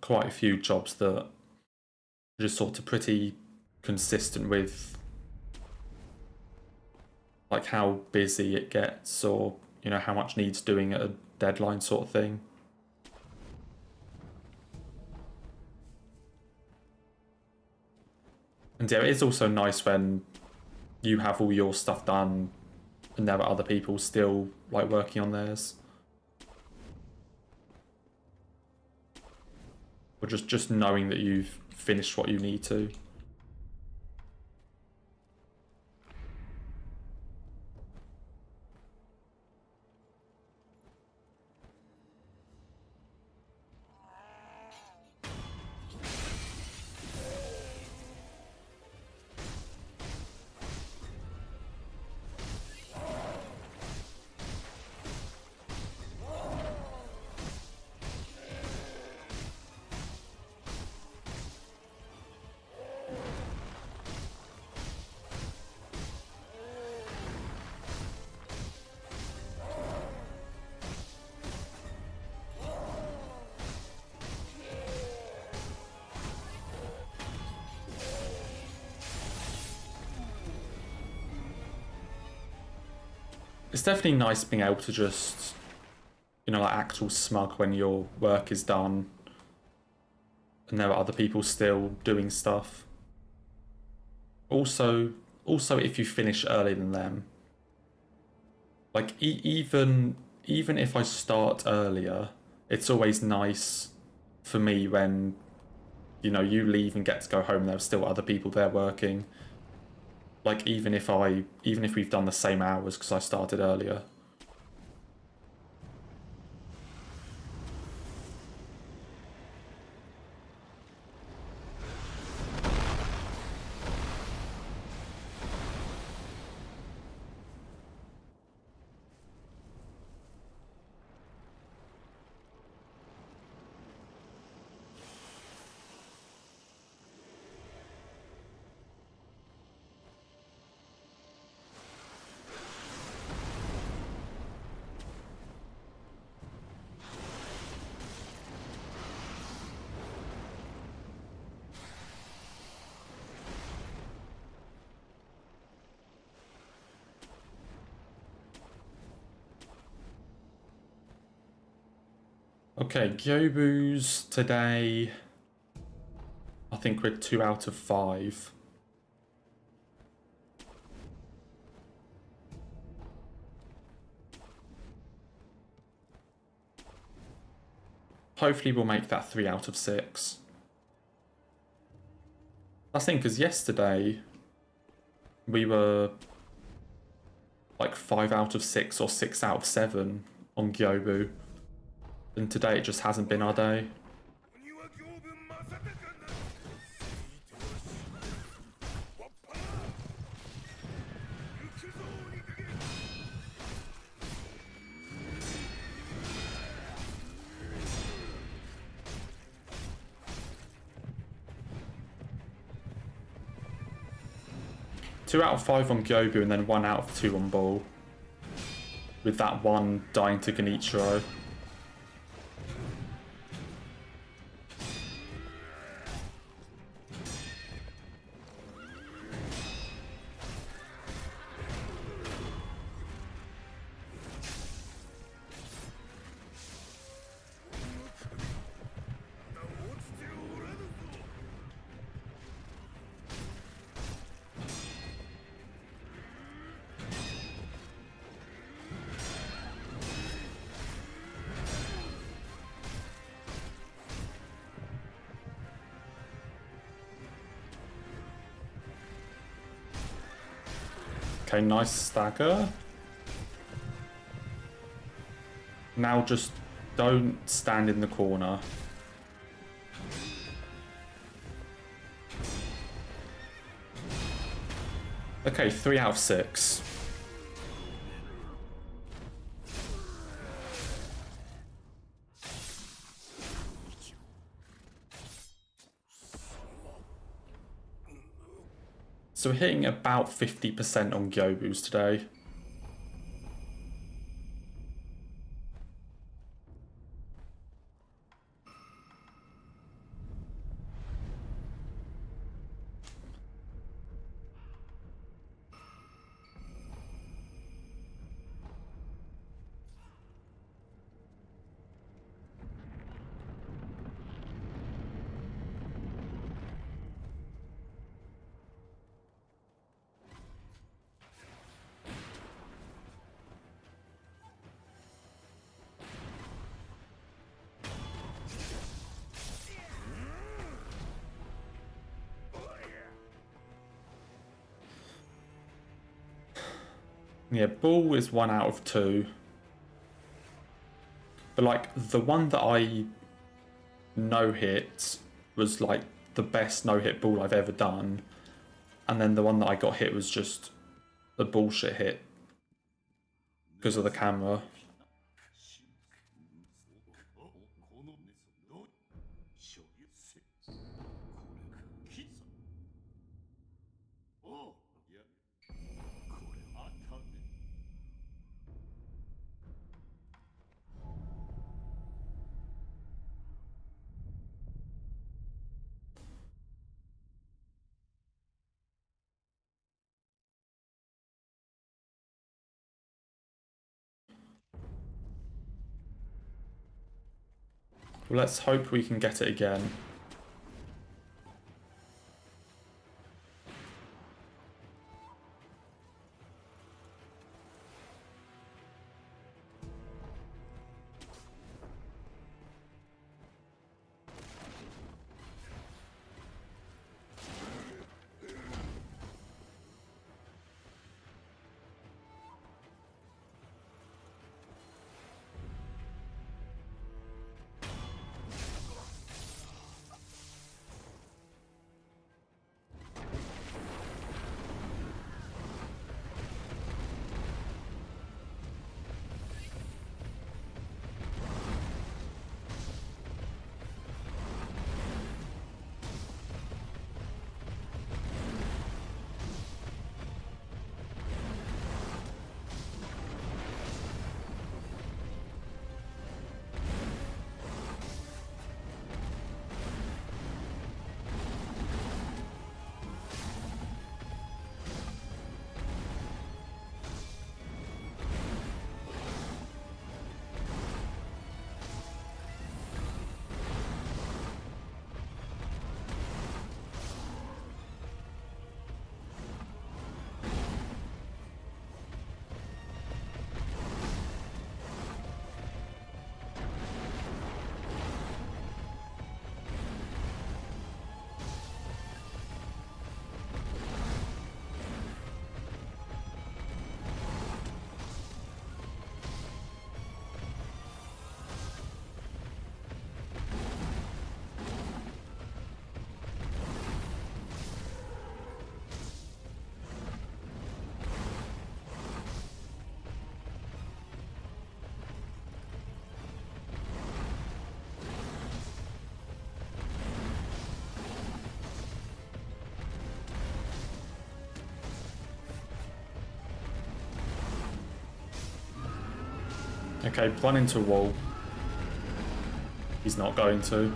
quite a few jobs that are just sort of pretty consistent with like how busy it gets, or you know how much needs doing at a deadline sort of thing. And yeah, it's also nice when you have all your stuff done and there are other people still like working on theirs. Or just knowing that you've finished what you need to. It's definitely nice being able to just, you know, like act all smug when your work is done and there are other people still doing stuff. Also, if you finish earlier than them, like even if I start earlier, it's always nice for me when, you know, you leave and get to go home and there's still other people there working. Like even if we've done the same hours because I started earlier. Okay, Gyobu's today, I think we're 2 out of 5. Hopefully we'll make that 3 out of 6. I think because yesterday we were like 5 out of 6 or 6 out of 7 on Gyobu. And today it just hasn't been our day. Two out of 5 on Gyobu and then 1 out of 2 on Bull. With that one dying to Genichiro. Okay, nice stagger. Now just don't stand in the corner. Okay, 3 out of 6. So we're hitting about 50% on Gyobus today. Yeah, Bull is 1 out of 2. But like the one that I no-hit was like the best no-hit Bull I've ever done. And then the one that I got hit was just a bullshit hit. Because of the camera. Well, let's hope we can get it again. Okay, run into a wall. He's not going to.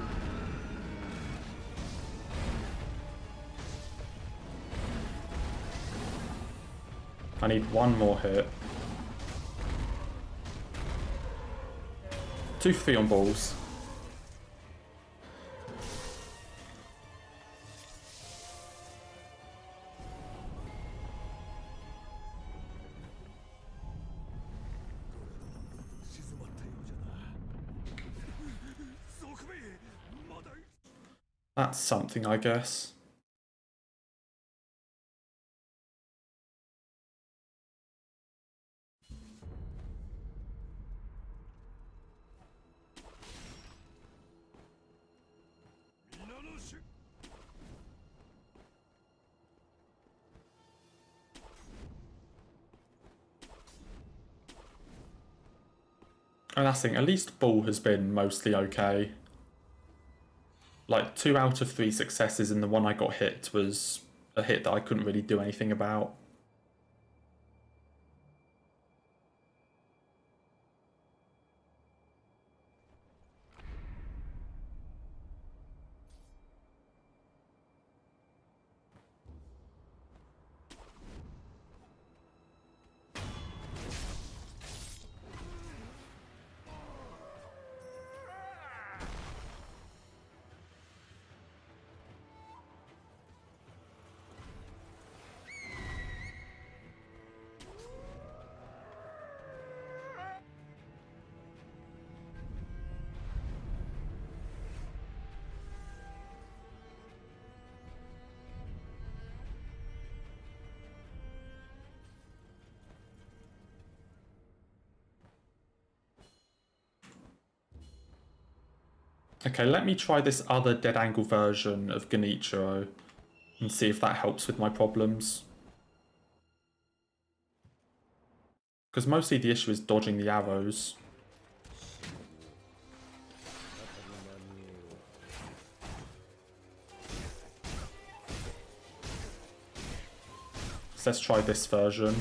I need one more hit. 2 for 3 on balls. That's something, I guess. And that's the thing, at least ball has been mostly okay. Like 2 out of 3 successes, and the one I got hit was a hit that I couldn't really do anything about. Okay, let me try this other dead angle version of Genichiro and see if that helps with my problems. Because mostly the issue is dodging the arrows. So let's try this version.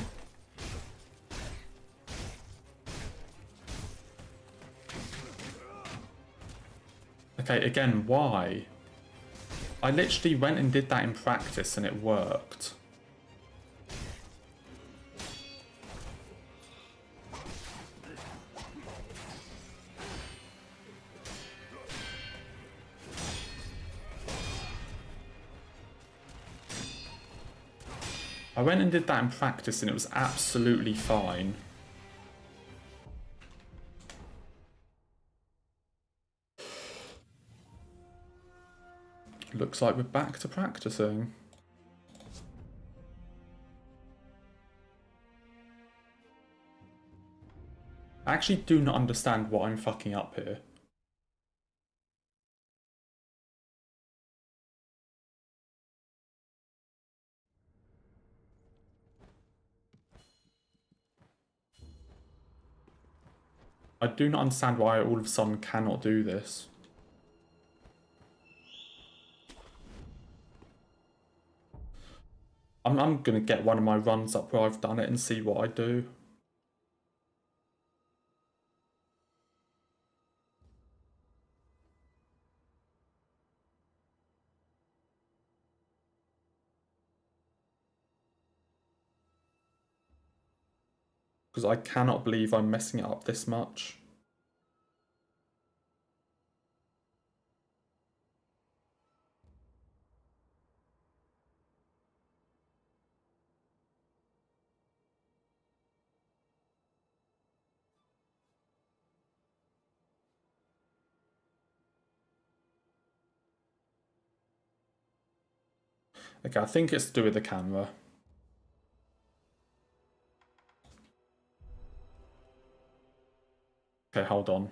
Okay, again, why? I literally went and did that in practice and it worked. I went and did that in practice and it was absolutely fine. Looks like we're back to practicing. I actually do not understand what I'm fucking up here. I do not understand why I all of a sudden cannot do this. I'm gonna get one of my runs up where I've done it and see what I do. Because I cannot believe I'm messing it up this much. Okay, I think it's to do with the camera. Okay, hold on.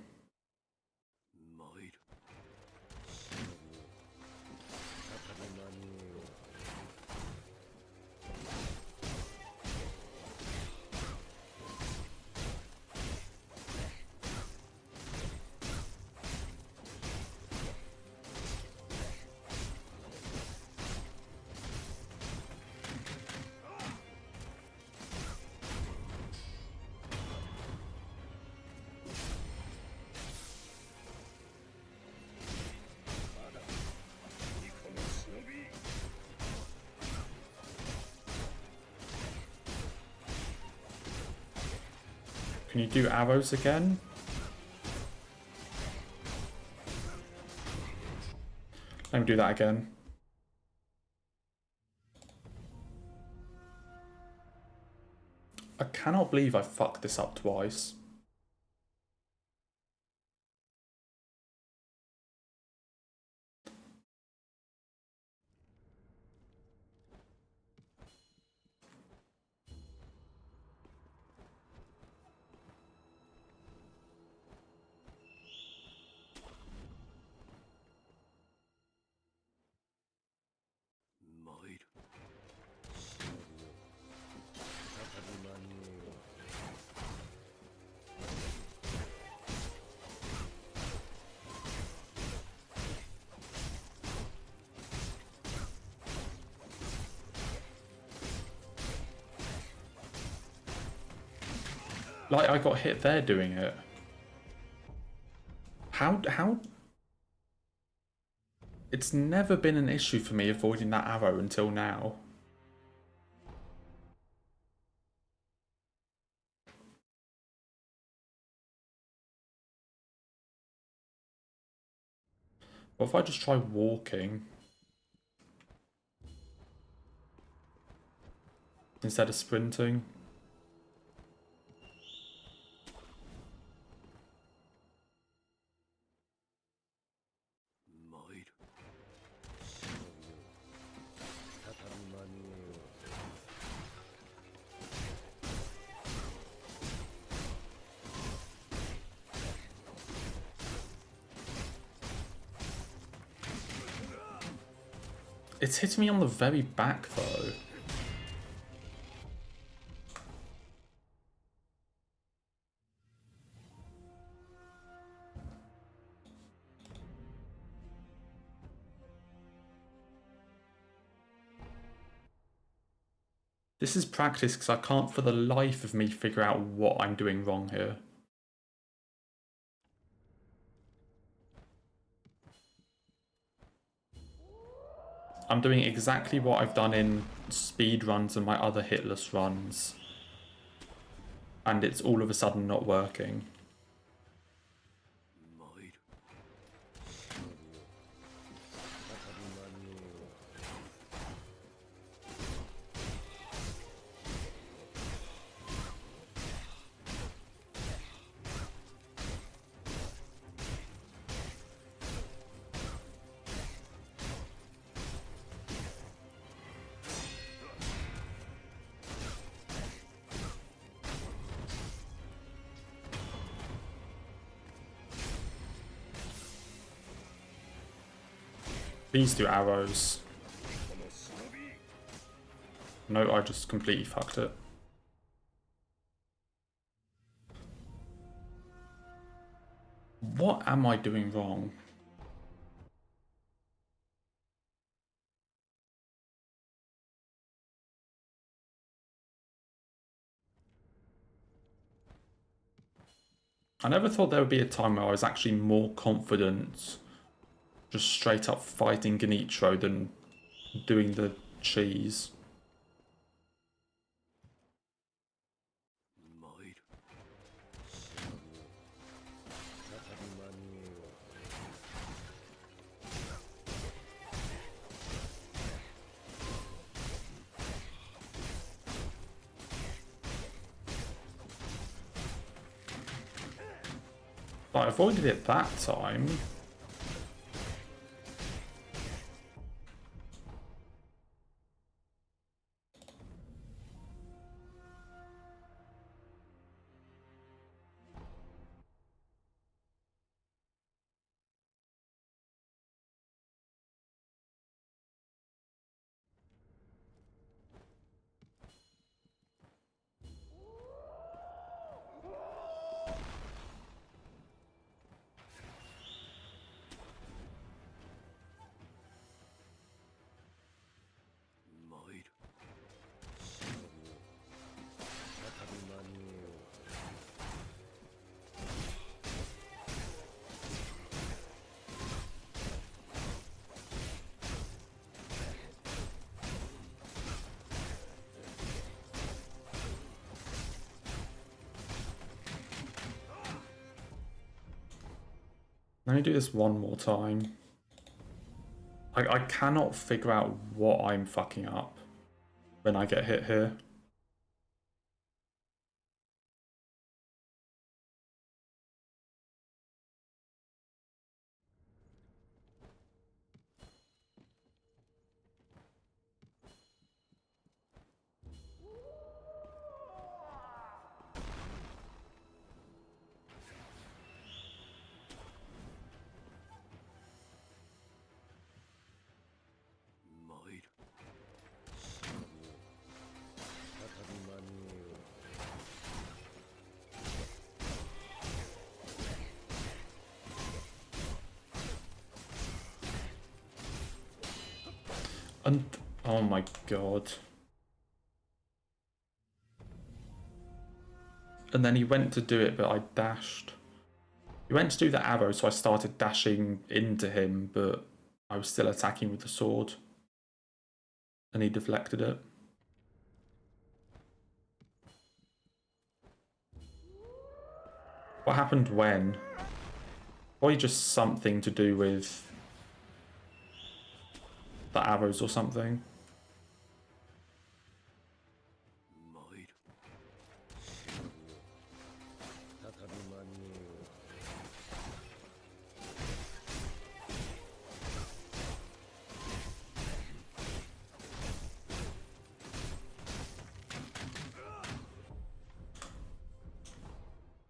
Can you do arrows again? Let me do that again. I cannot believe I fucked this up twice. Like, I got hit there doing it. How? It's never been an issue for me avoiding that arrow until now. What if I just try walking instead of sprinting? It's hitting me on the very back though. This is practice because I can't for the life of me figure out what I'm doing wrong here. I'm doing exactly what I've done in speed runs and my other hitless runs. And it's all of a sudden not working. These two arrows. No, I just completely fucked it. What am I doing wrong? I never thought there would be a time where I was actually more confident just straight up fighting Ganitro than doing the cheese. I avoided it that time. Let me do this one more time. I cannot figure out what I'm fucking up when I get hit here. And oh my god. And then he went to do it, but I dashed. He went to do the arrow, so I started dashing into him, but I was still attacking with the sword. And he deflected it. What happened when? Probably just something to do with the arrows or something.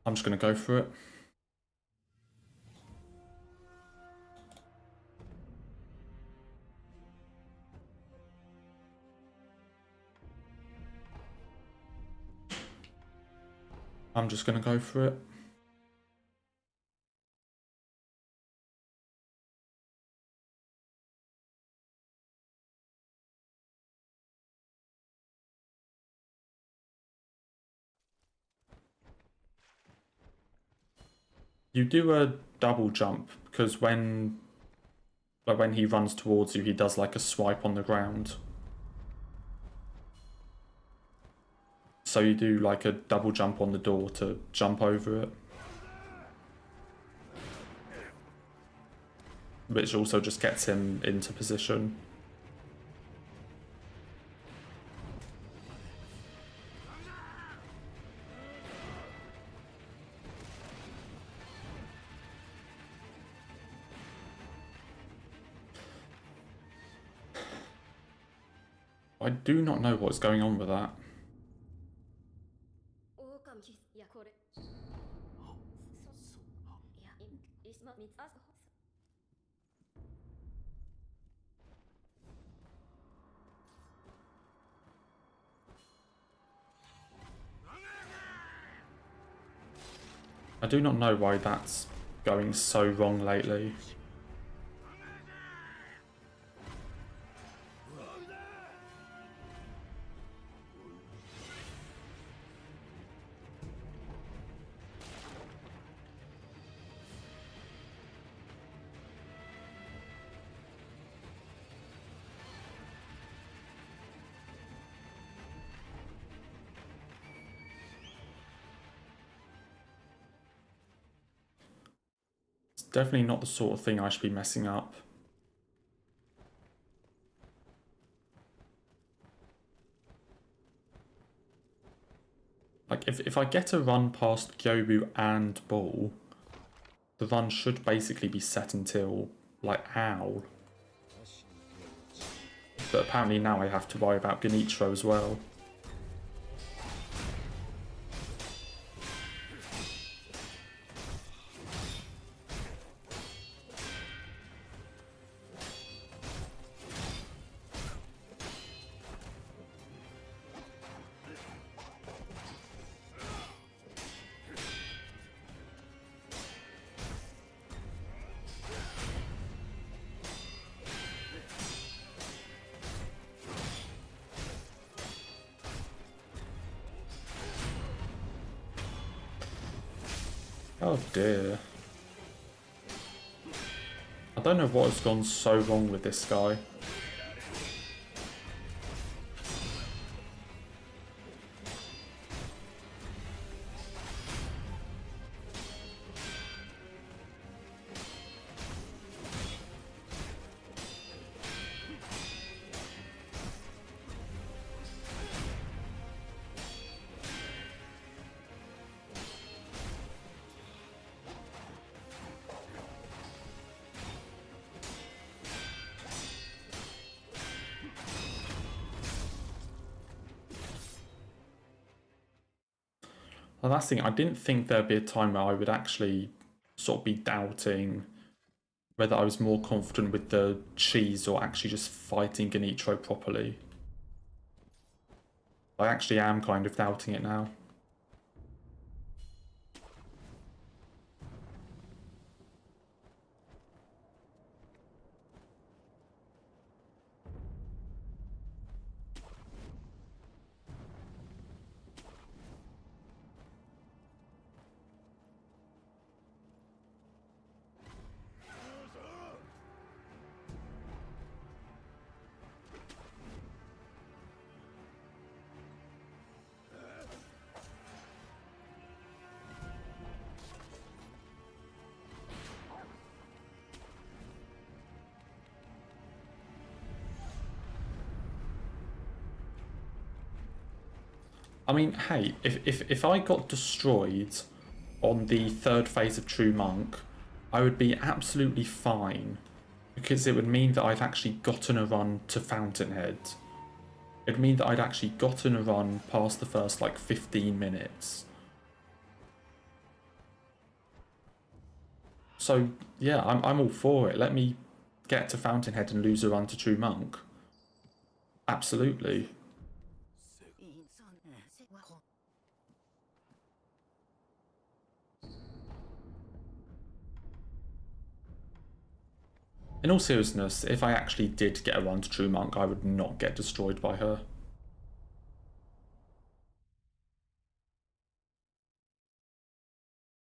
I'm just going to go for it. I'm just going to go for it. You do a double jump because when he runs towards you, he does like a swipe on the ground. So you do like a double jump on the door to jump over it. Which also just gets him into position. I do not know what's going on with that. I do not know why that's going so wrong lately. Definitely not the sort of thing I should be messing up. Like, if I get a run past Gyobu and Bull, the run should basically be set until, like, Owl. But apparently now I have to worry about Genichiro as well. Oh dear. I don't know what has gone so wrong with this guy. Well, that's the thing. I didn't think there'd be a time where I would actually sort of be doubting whether I was more confident with the cheese or actually just fighting Ganitro properly. I actually am kind of doubting it now. I mean, hey, if I got destroyed on the third phase of True Monk, I would be absolutely fine, because it would mean that I'd actually gotten a run to Fountainhead. It'd mean that I'd actually gotten a run past the first, like, 15 minutes. So, yeah, I'm all for it. Let me get to Fountainhead and lose a run to True Monk. Absolutely. In all seriousness, if I actually did get a run to True Monk, I would not get destroyed by her.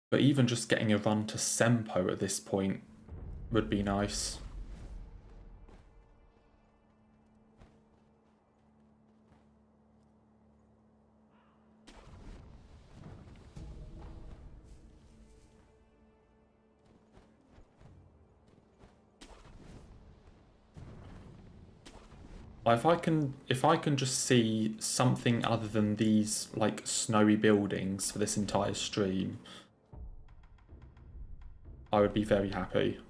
But even just getting a run to Sempo at this point would be nice. If I can just see something other than these like snowy buildings for this entire stream, I would be very happy.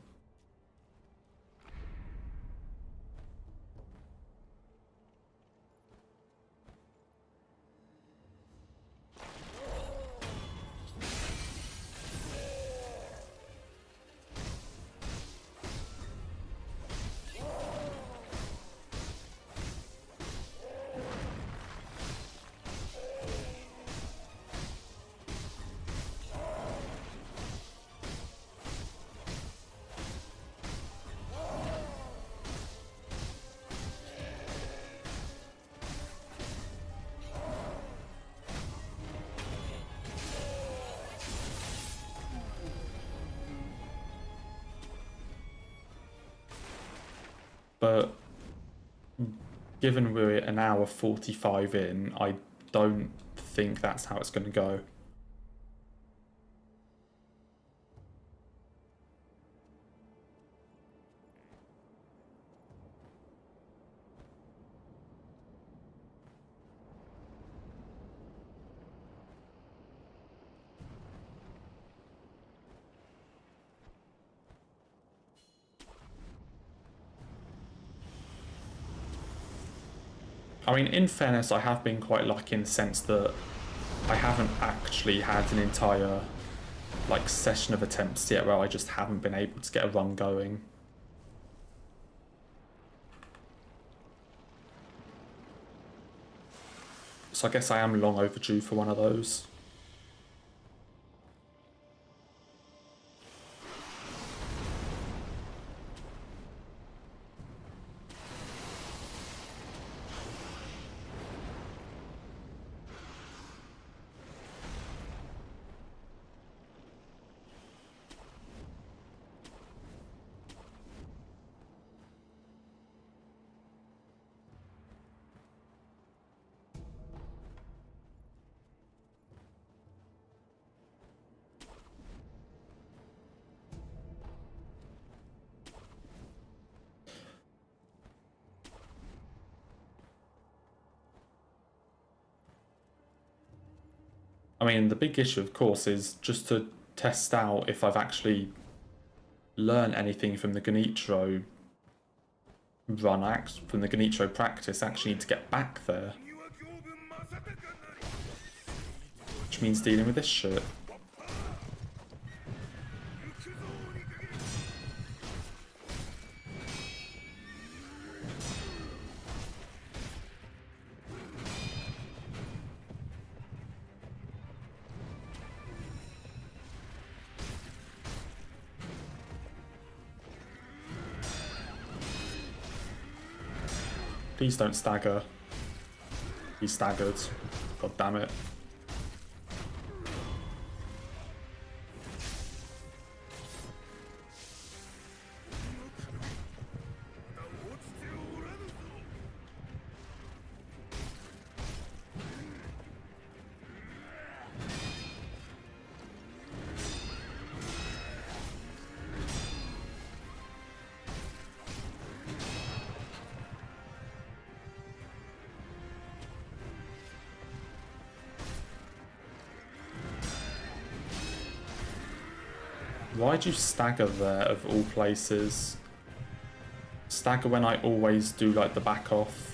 But given we're an hour 45 in, I don't think that's how it's going to go. I mean, in fairness, I have been quite lucky in the sense that I haven't actually had an entire like session of attempts yet where I just haven't been able to get a run going. So I guess I am long overdue for one of those. I mean, the big issue, of course, is just to test out if I've actually learned anything from the Ganitro run, from the Ganitro practice. I actually need to get back there. Which which means dealing with this shit. Please don't stagger. He staggered. God damn it. Why'd you stagger there, of all places? Stagger when I always do, like, the back off.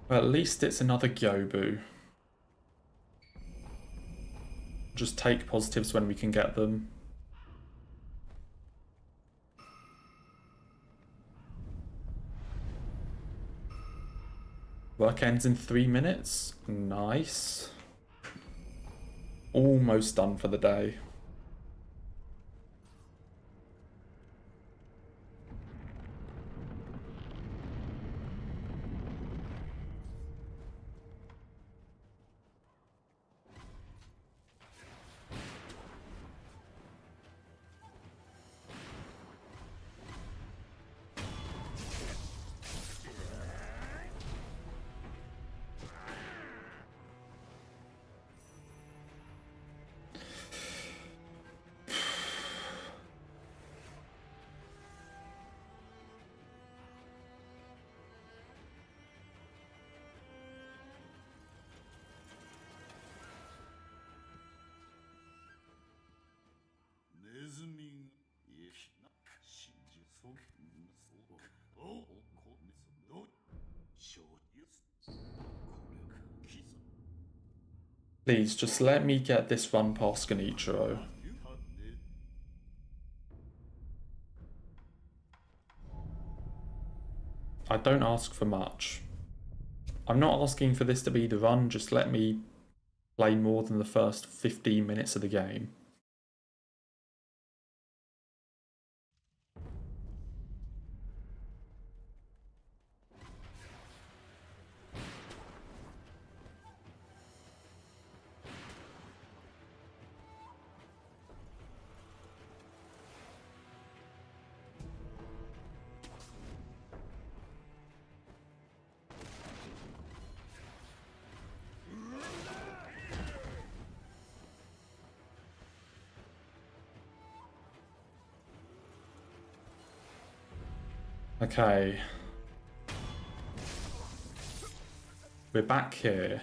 Well, at least it's another Gyobu. Just take positives when we can get them. Work ends in 3 minutes. Nice. Almost done for the day. Please, just let me get this run past Genichiro. I don't ask for much. I'm not asking for this to be the run, just let me play more than the first 15 minutes of the game. Okay. We're back here.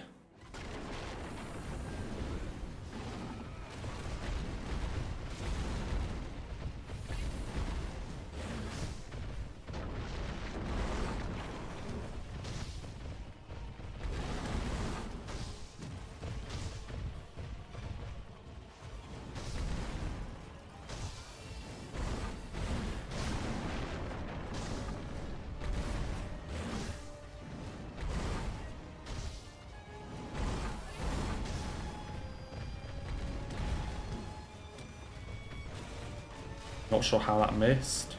Not sure how that missed.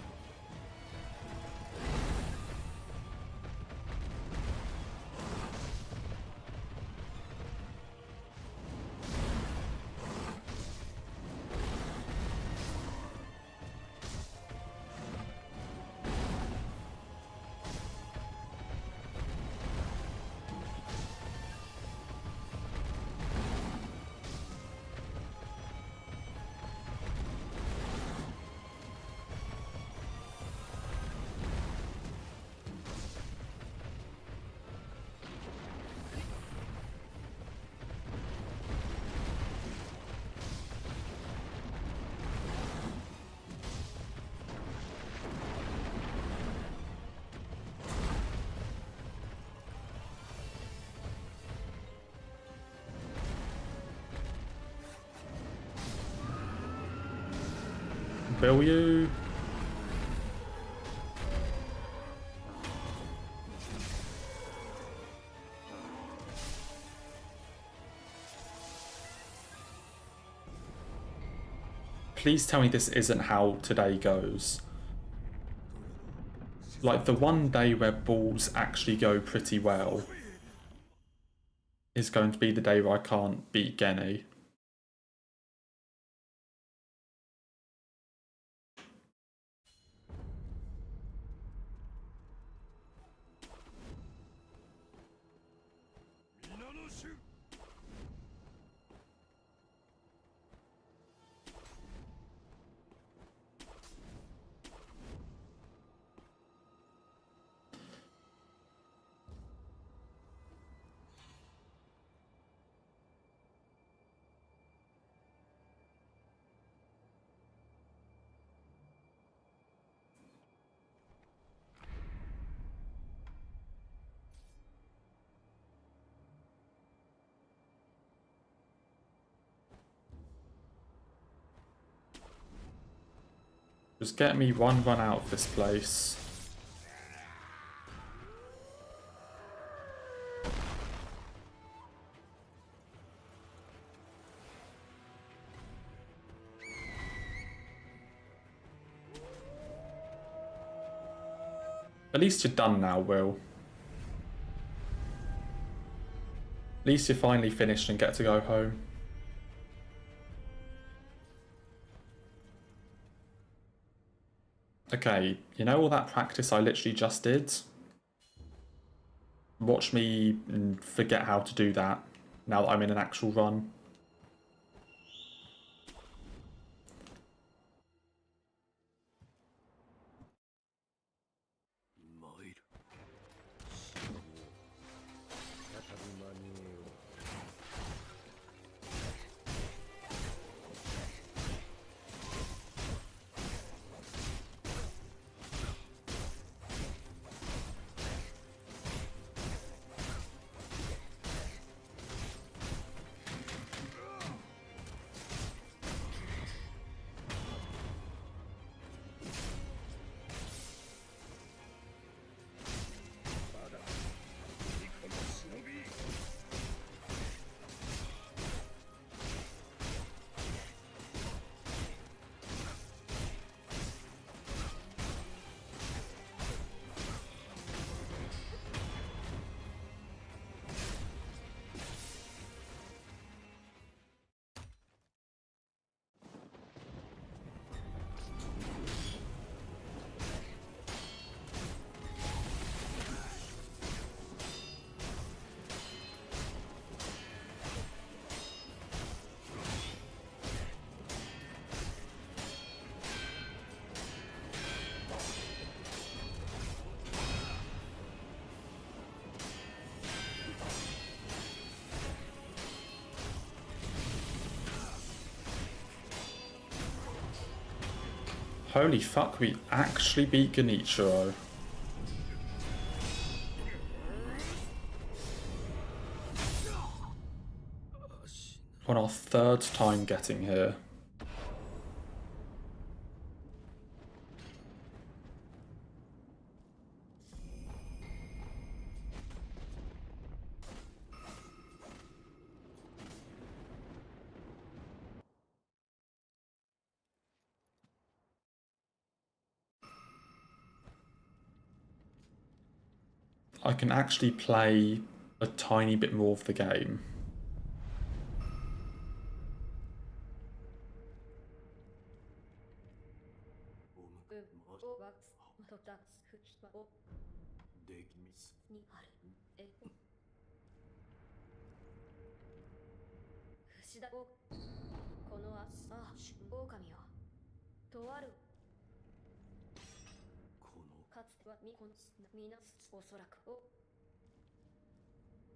Will you? Please tell me this isn't how today goes. Like, the one day where balls actually go pretty well is going to be the day where I can't beat Genny. Just get me one run out of this place. At least you're done now, Will. At least you're finally finished and get to go home. Okay, you know all that practice I literally just did? Watch me forget how to do that now that I'm in an actual run. Holy fuck, we actually beat Genichiro. On our third time getting here. I can actually play a tiny bit more of the game.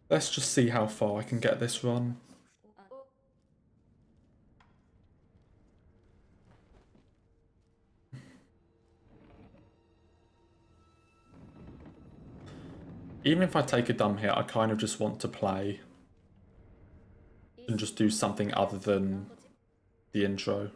Let's just see how far I can get this run. Even if I take a dumb hit, I kind of just want to play and just do something other than the intro.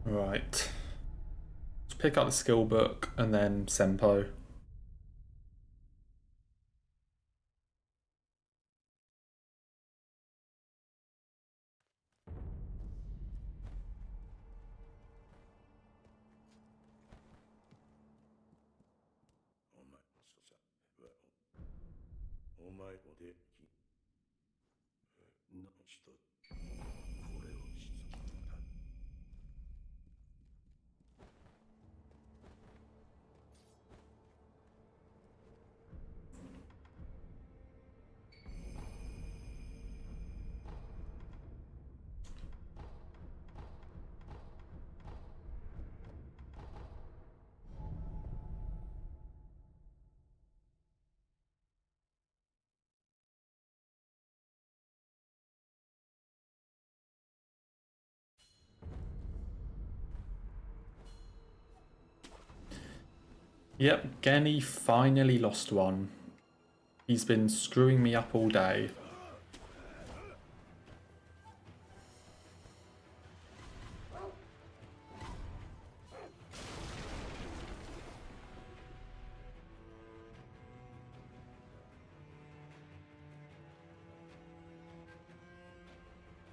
Right. Let's pick up the skill book and then Senpo. Yep, Genny finally lost one. He's been screwing me up all day.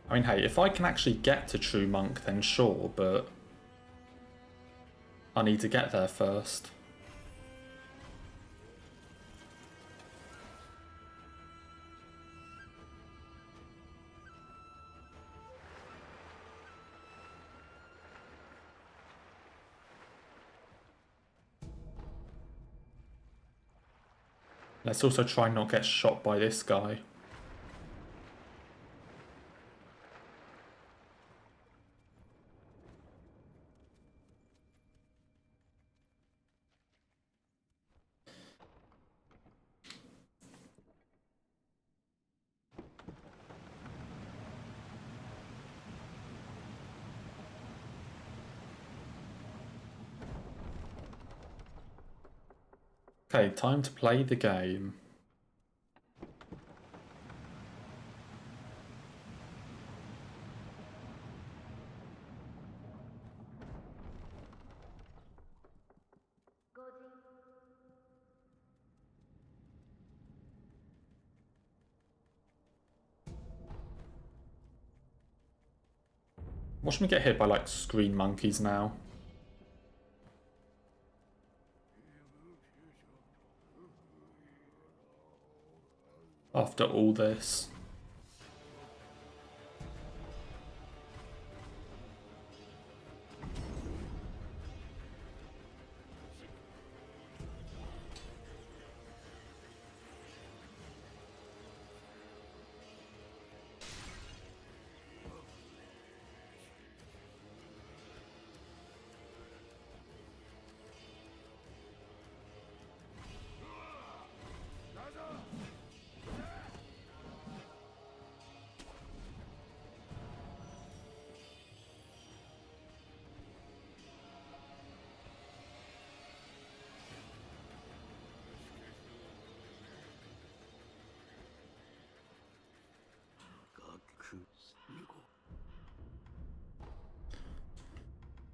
I mean, hey, if I can actually get to True Monk, then sure, but I need to get there first. Let's also try not get shot by this guy. Okay, time to play the game. Watch me get hit by like screen monkeys now. After all this.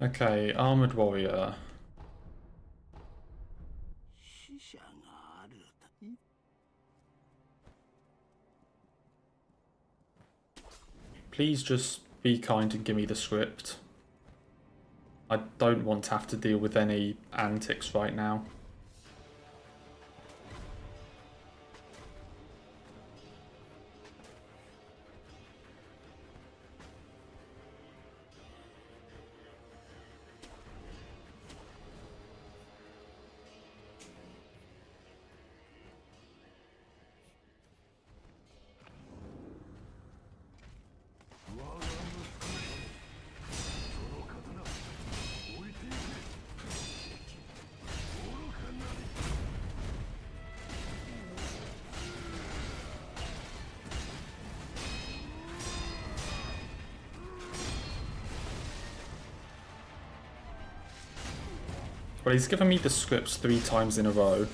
Okay, Armored Warrior. Please just be kind and give me the script. I don't want to have to deal with any antics right now. Well, he's given me the scripts 3 times in a row.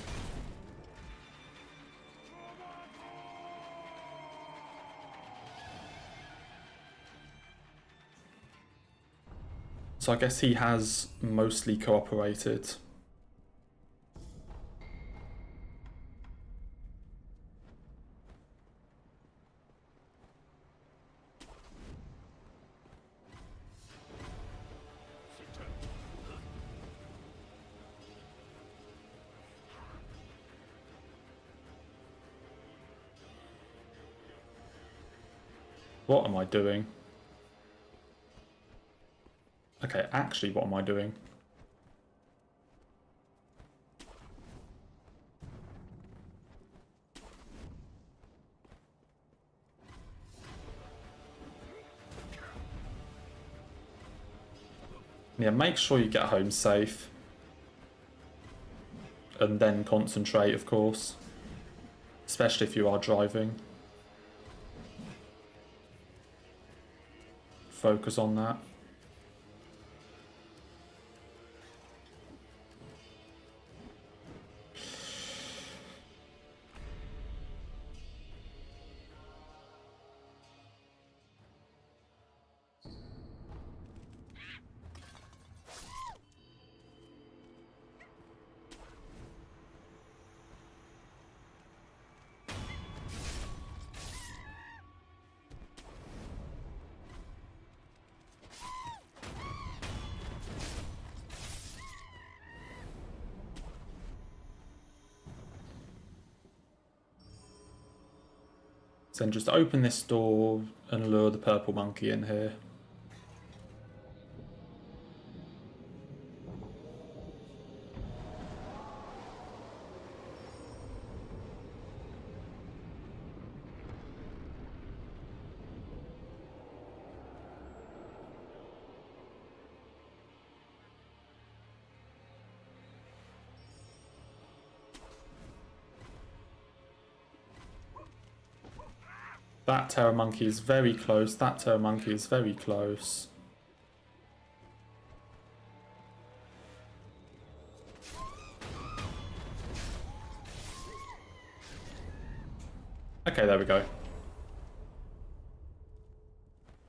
So I guess he has mostly cooperated. What am I doing? Okay, actually, what am I doing? Yeah, make sure you get home safe. And then concentrate, of course. Especially if you are driving. Focus on that. So then just open this door and lure the purple monkey in here. That terror monkey is very close. That terror monkey is very close. Okay, there we go.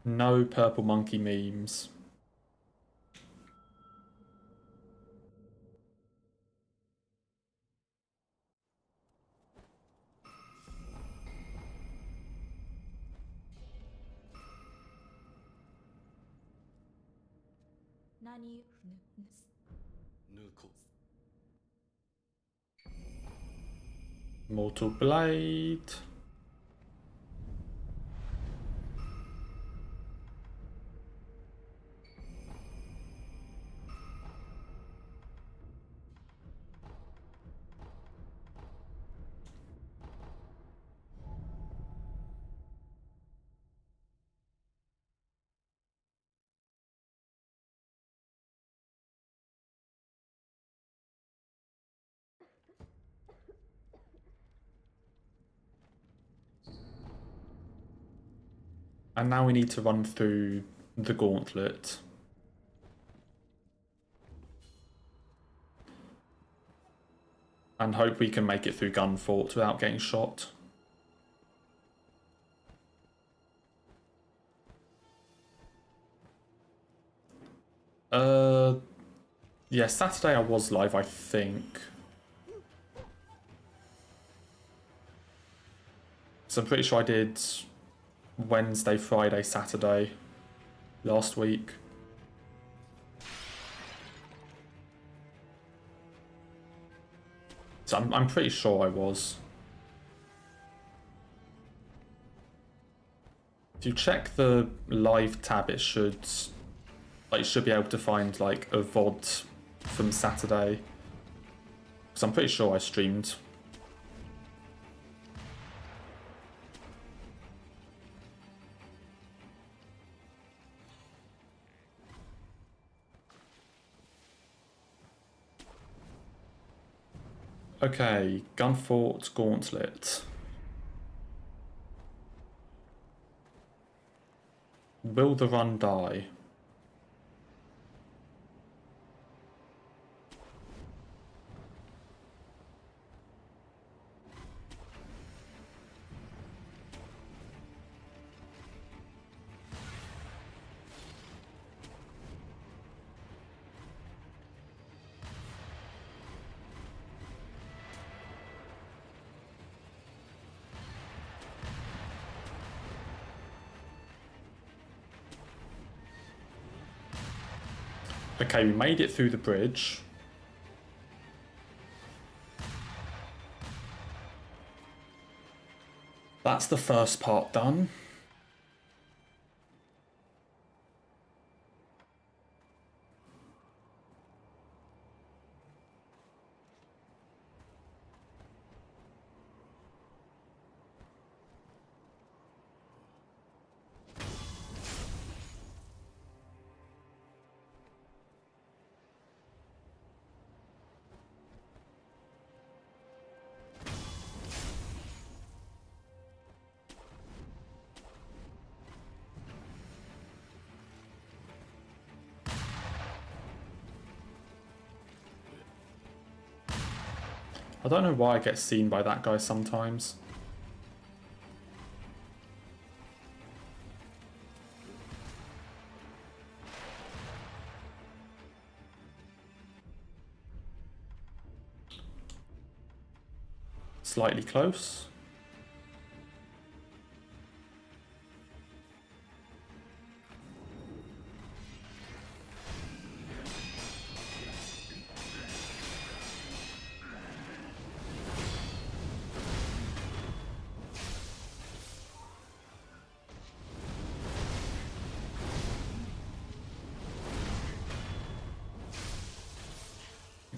No purple monkey memes. Mortal Blade. And now we need to run through the gauntlet. And hope we can make it through Gunfort without getting shot. Yeah, Saturday I was live, I think. So I'm pretty sure I did Wednesday, Friday, Saturday last week. So I'm pretty sure I was. If you check the live tab, it should be able to find like a VOD from Saturday. Because I'm pretty sure I streamed. Okay, Gunfort Gauntlet. Will the run die? Okay, we made it through the bridge. That's the first part done. I don't know why I get seen by that guy sometimes. Slightly close.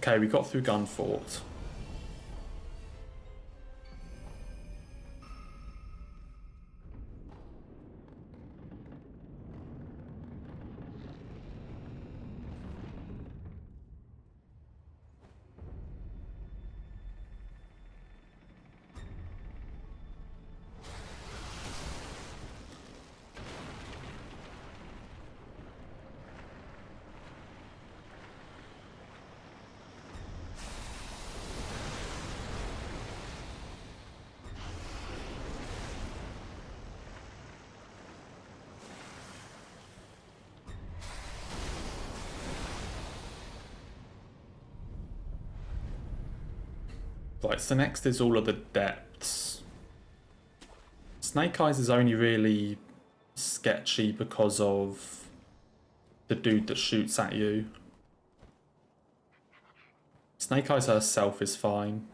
Okay, we got through Gunfort. Right, so next is all of the depths. Snake Eyes is only really sketchy because of the dude that shoots at you. Snake Eyes herself is fine.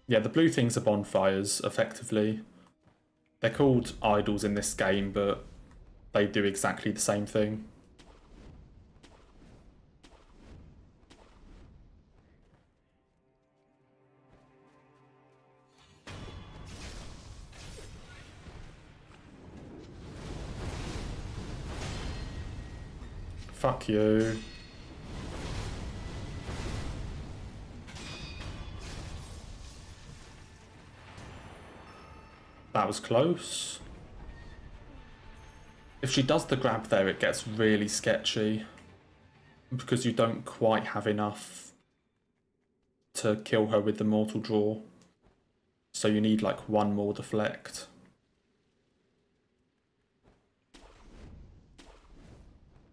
Yeah, the blue things are bonfires, effectively. They're called idols in this game, but they do exactly the same thing. Fuck you. That was close. If she does the grab there, it gets really sketchy. Because you don't quite have enough to kill her with the Mortal Draw. So you need like one more deflect.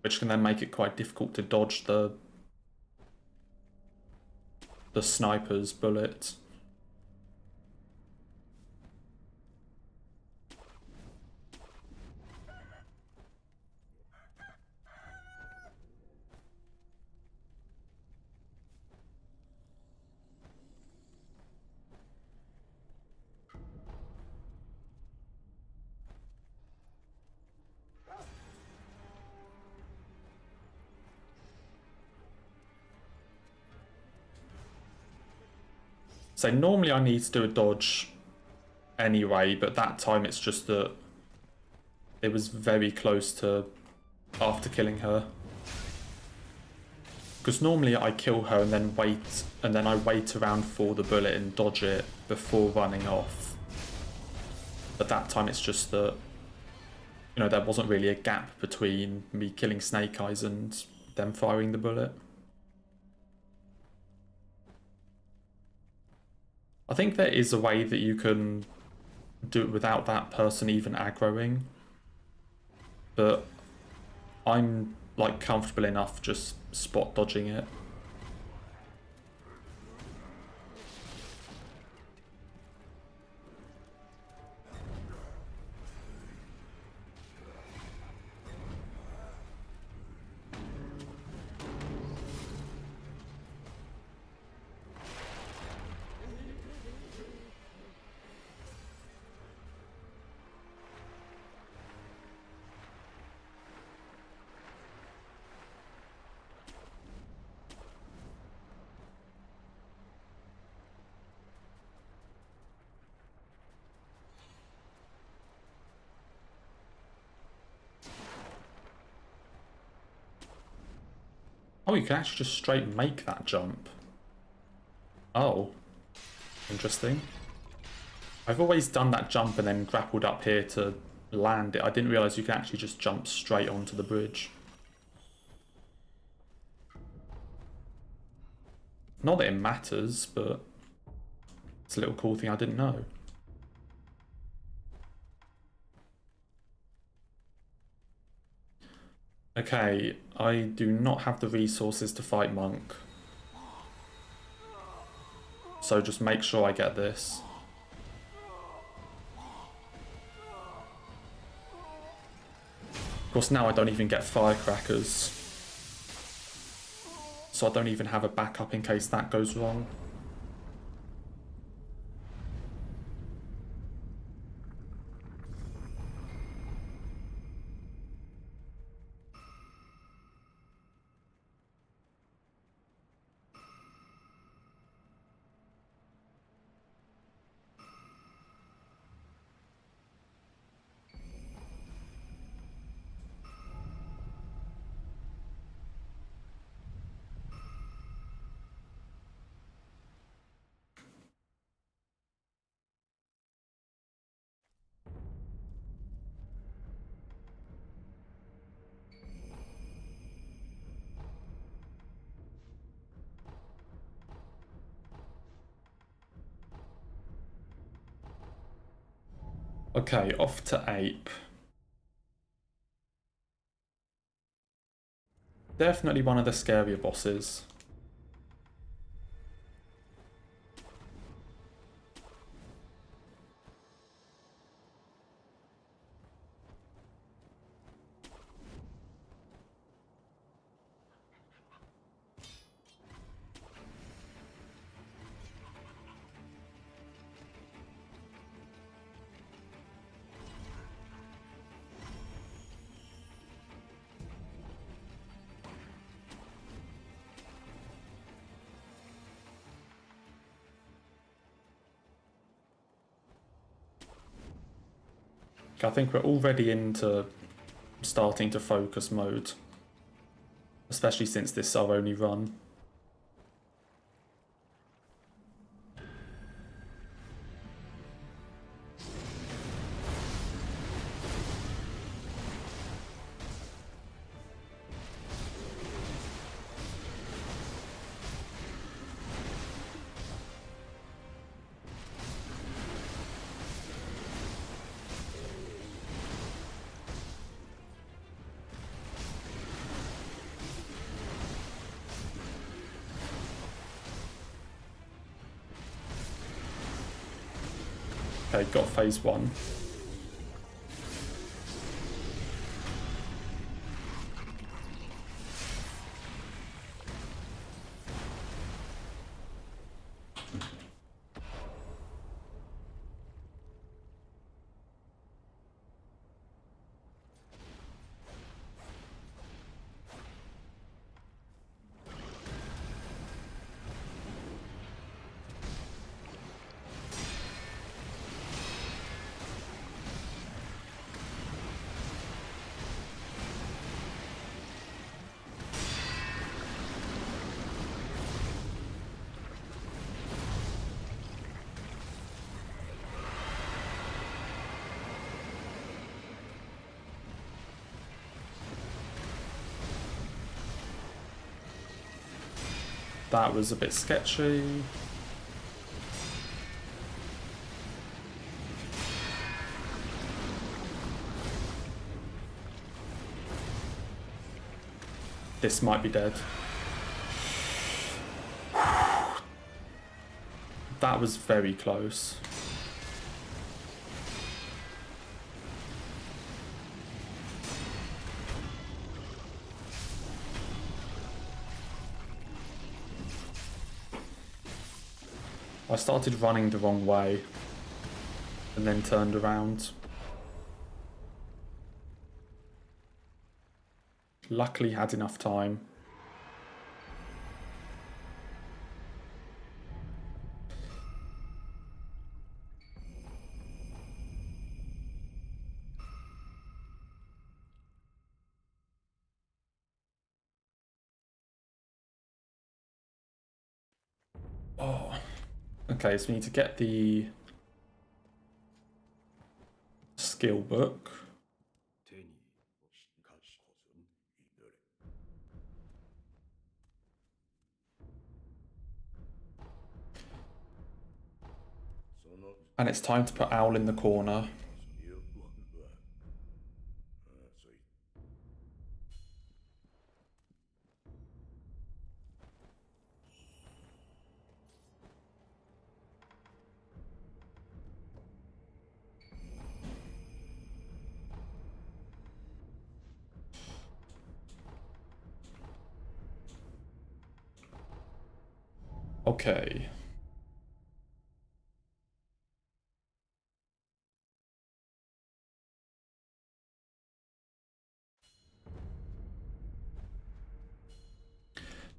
Which can then make it quite difficult to dodge the sniper's bullets. So normally I need to do a dodge anyway, but that time it's just that it was very close to after killing her. Because normally I kill her and then wait, and then I wait around for the bullet and dodge it before running off. But that time it's just that, you know, there wasn't really a gap between me killing Snake Eyes and them firing the bullet. I think there is a way that you can do it without that person even aggroing. But I'm like comfortable enough just spot dodging it. Oh, you can actually just straight make that jump. Oh, interesting. I've always done that jump and then grappled up here to land it. I didn't realise you can actually just jump straight onto the bridge. Not that it matters, but it's a little cool thing I didn't know. Okay, I do not have the resources to fight Monk. So just make sure I get this. Of course, now I don't even get firecrackers. So I don't even have a backup in case that goes wrong. Okay, off to Ape. Definitely one of the scarier bosses. I think we're already into starting to focus mode, especially since this is our only run. Okay, got phase one. That was a bit sketchy. This might be dead. That was very close. I started running the wrong way and then turned around. Luckily had enough time. Oh. Okay, so we need to get the skill book. And it's time to put Owl in the corner. Okay.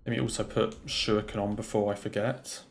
Let me also put Shuriken on before I forget.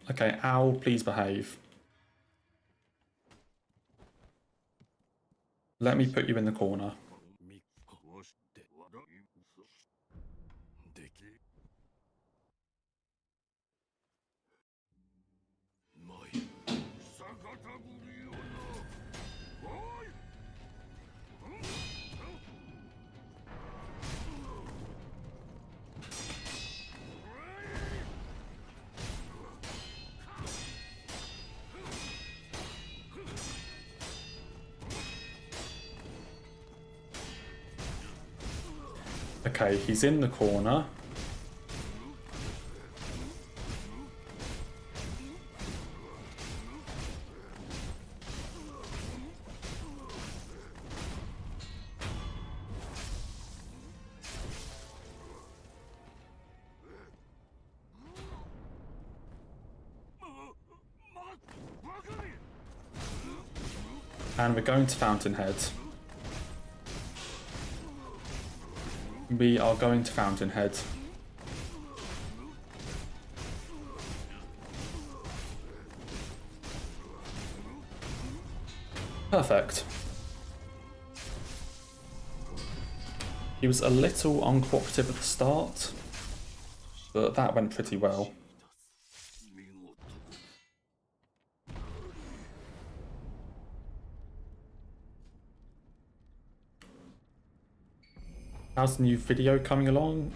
Okay, Owl, please behave. Let me put you in the corner. Okay, he's in the corner. And we're going to Fountainhead. We are going to Fountainhead. Perfect. He was a little uncooperative at the start, but that went pretty well. How's the new video coming along?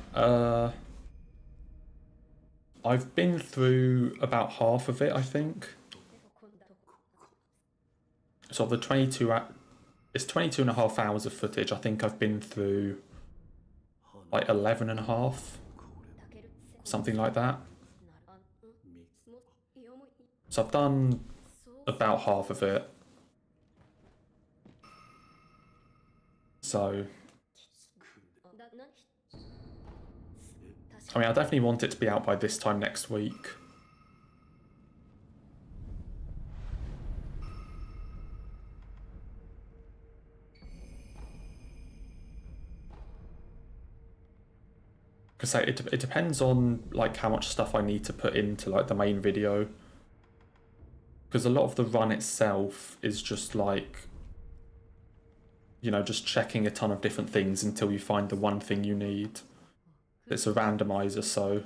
I've been through about half of it, I think. So the 22 and a half hours of footage. I think I've been through like 11 and a half, something like that. So I've done about half of it. So I mean, I definitely want it to be out by this time next week. Because it depends on like how much stuff I need to put into like the main video. Because a lot of the run itself is just like, you know, just checking a ton of different things until you find the one thing you need. It's a randomizer, so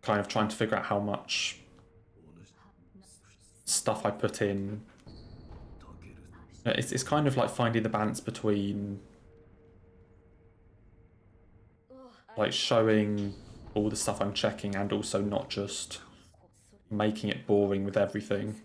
kind of trying to figure out how much stuff I put in. It's kind of like finding the balance between like showing all the stuff I'm checking and also not just making it boring with everything.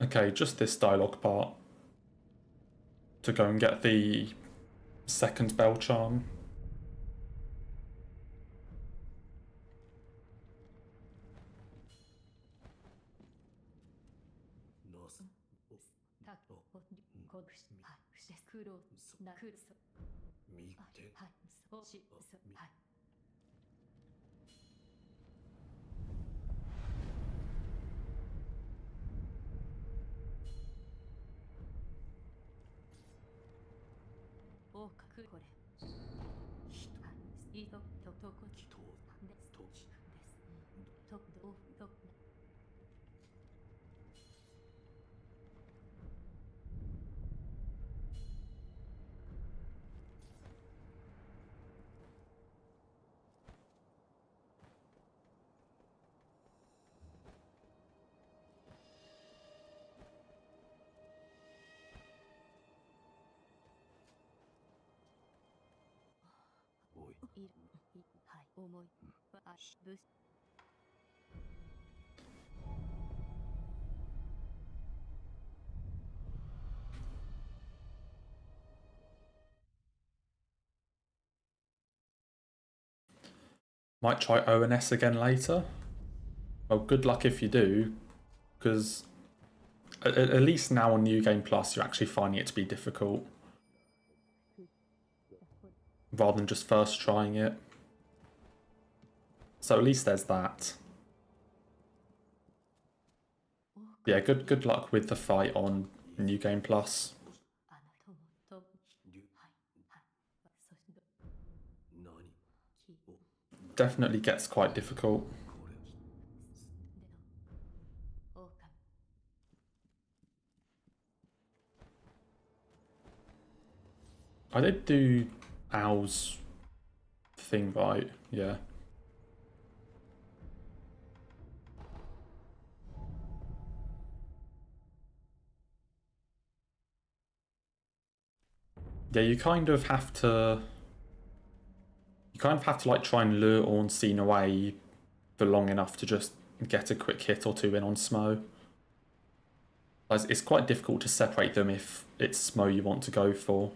Okay, just this dialogue part to go and get the second bell charm. Might try ONS again later. Well, good luck if you do, because at least now on New Game Plus you're actually finding it to be difficult, rather than just first trying it. So at least there's that. Yeah, good luck with the fight on New Game Plus. Definitely gets quite difficult. I did do Owl's thing right, yeah. Yeah, you kind of have to like try and lure Ornstein away for long enough to just get a quick hit or two in on Smo. It's quite difficult to separate them if it's Smo you want to go for.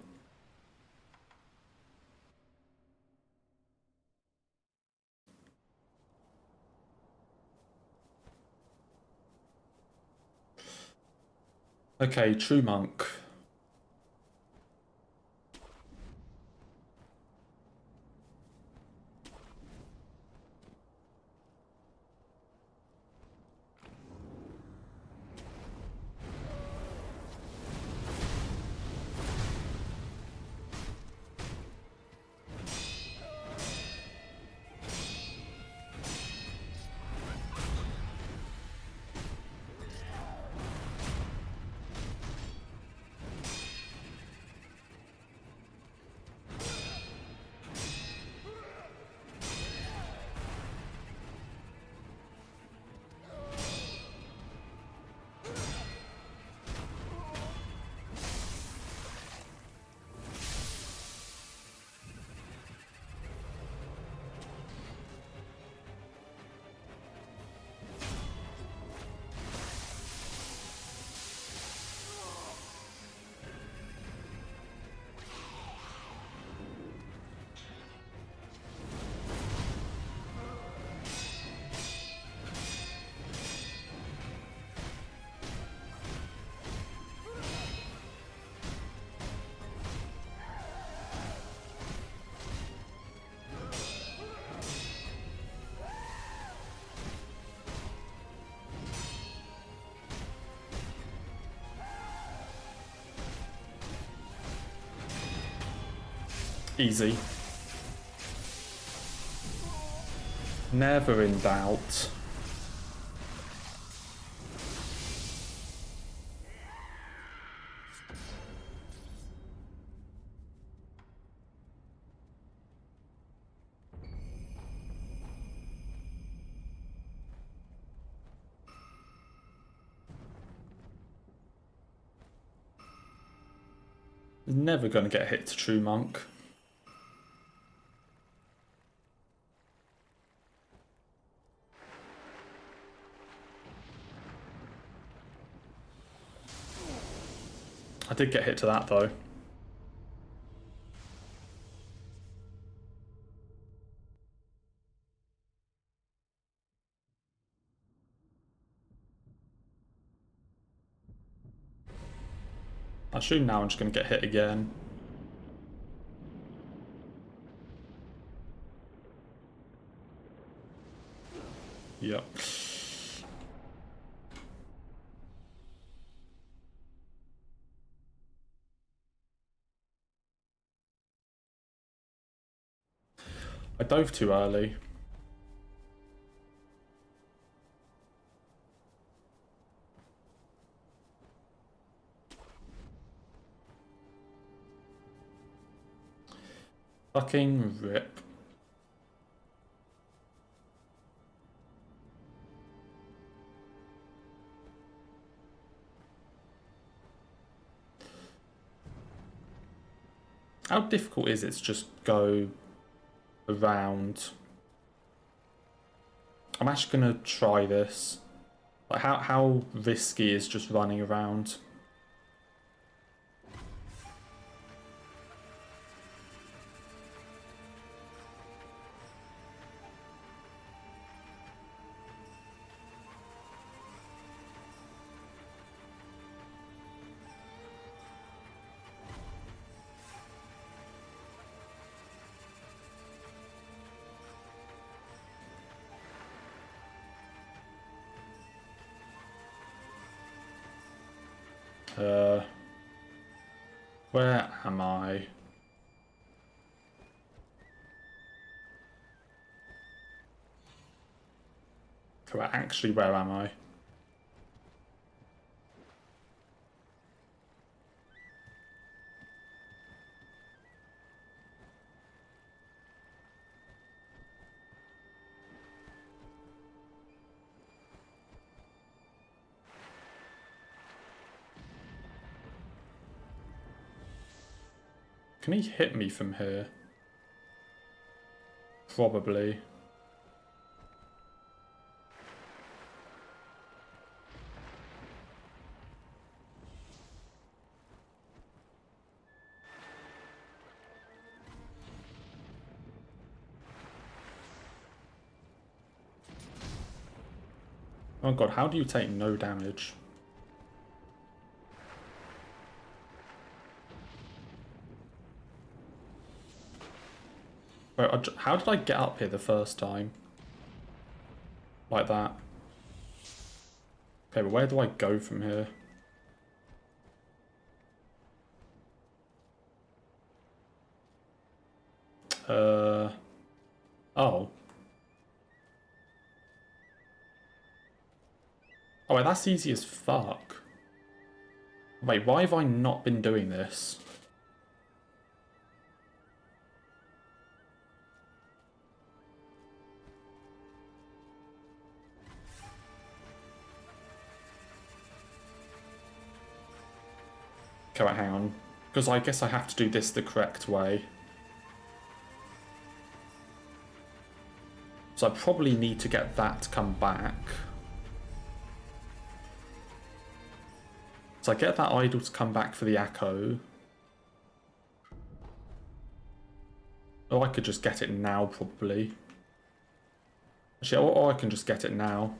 Okay, True Monk. Easy. Never in doubt. Never going to get hit to True Monk. I did get hit to that though. I assume now I'm just going to get hit again. Yep. I dove too early. Fucking rip. How difficult is it to just go around? I'm actually going to try this. Like how risky is just running around? Where am I? So actually, where am I? Can he hit me from here? Probably. Oh god, how do you take no damage? Wait, how did I get up here the first time? Like that. Okay, but where do I go from here? Oh. Oh, wait, that's easy as fuck. Wait, why have I not been doing this? Okay, wait, hang on. Because I guess I have to do this the correct way. So I probably need to get that to come back. So I get that idol to come back for the echo. Or I could just get it now, probably. Actually, or I can just get it now.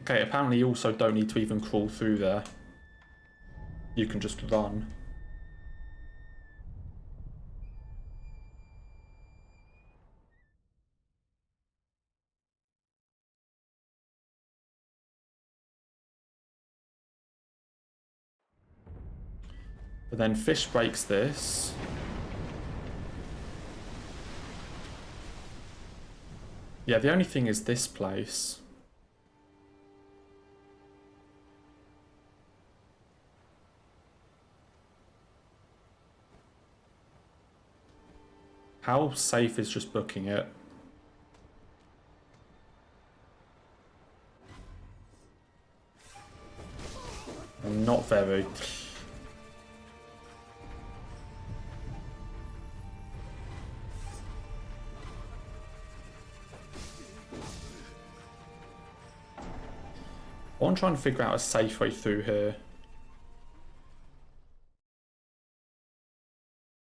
Okay, apparently you also don't need to even crawl through there. You can just run. But then fish breaks this. Yeah, the only thing is this place. How safe is just booking it? Not very. I'm trying to figure out a safe way through here.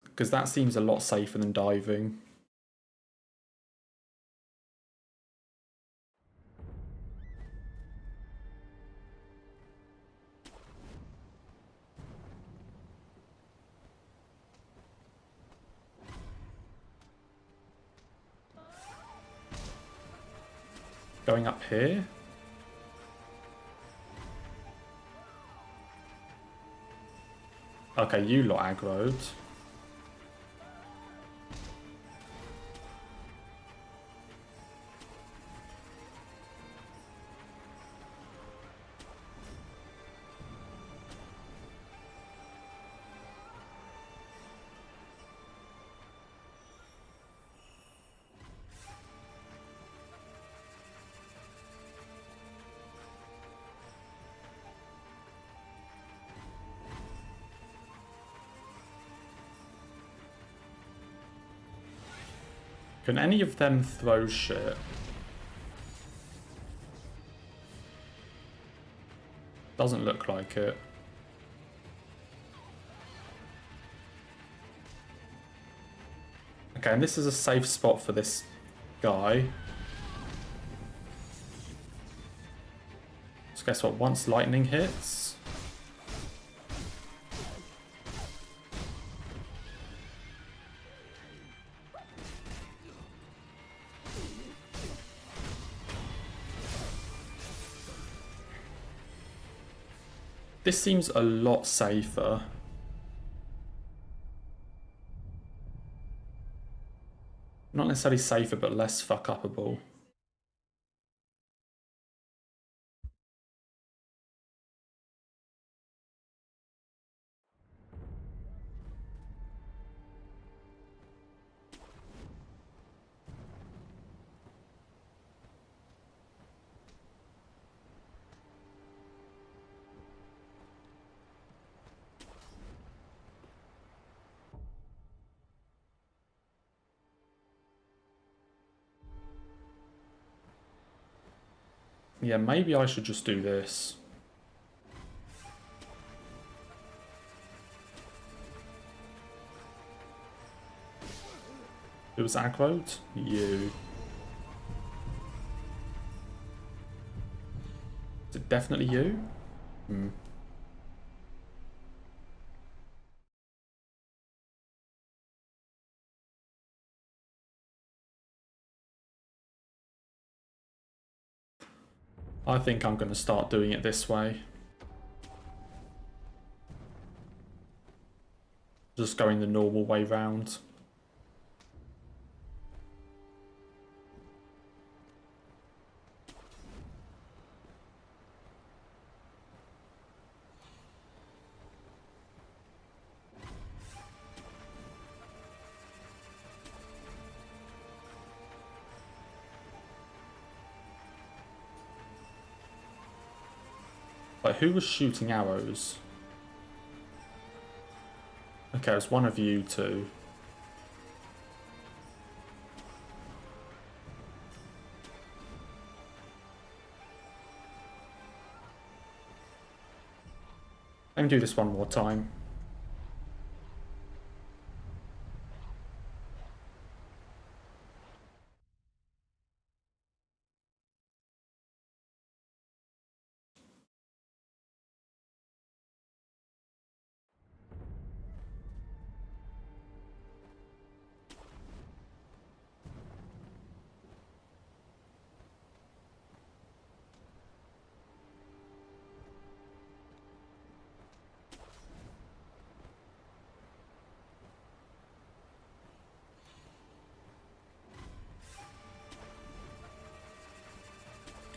Because that seems a lot safer than diving. Going up here? Okay, you lot aggroed. Can any of them throw shit? Doesn't look like it. Okay, and this is a safe spot for this guy. So guess what? Once lightning hits... This seems a lot safer. Not necessarily safer, but less fuck-upable. Yeah, maybe I should just do this. It was aggroed? You. Is it definitely you? Hmm. I think I'm going to start doing it this way. Just going the normal way round. Like, who was shooting arrows? Okay, it's one of you two. Let me do this one more time.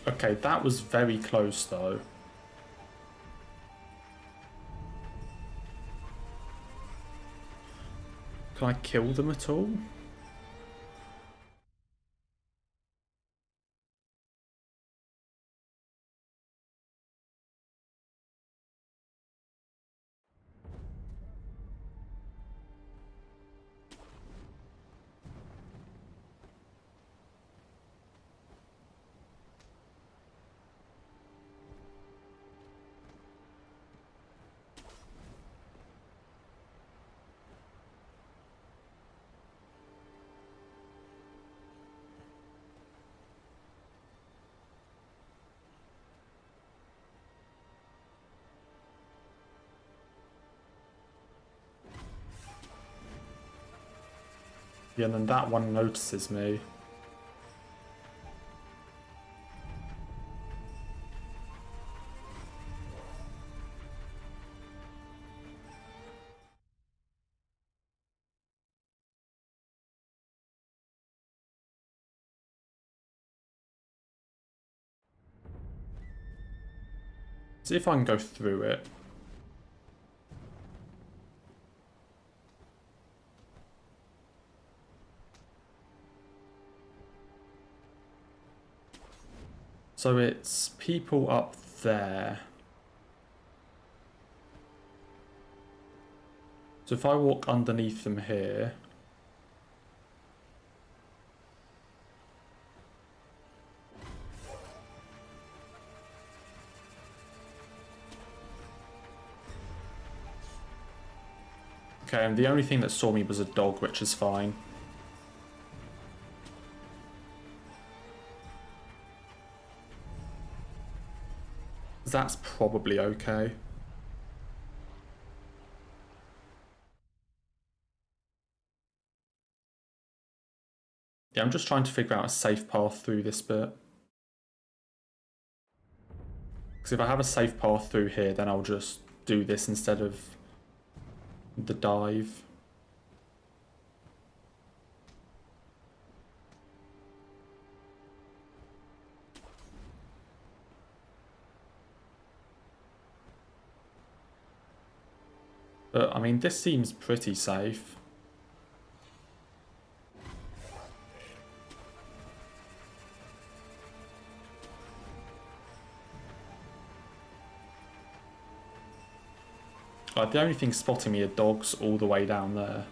Okay, that was very close though. Can I kill them at all? Yeah, and then that one notices me. See if I can go through it. So it's people up there. So if I walk underneath them here... Okay, and the only thing that saw me was a dog, which is fine. That's probably okay. Yeah, I'm just trying to figure out a safe path through this bit. Because if I have a safe path through here, then I'll just do this instead of the dive. But, I mean, this seems pretty safe. Like, the only thing spotting me are dogs all the way down there.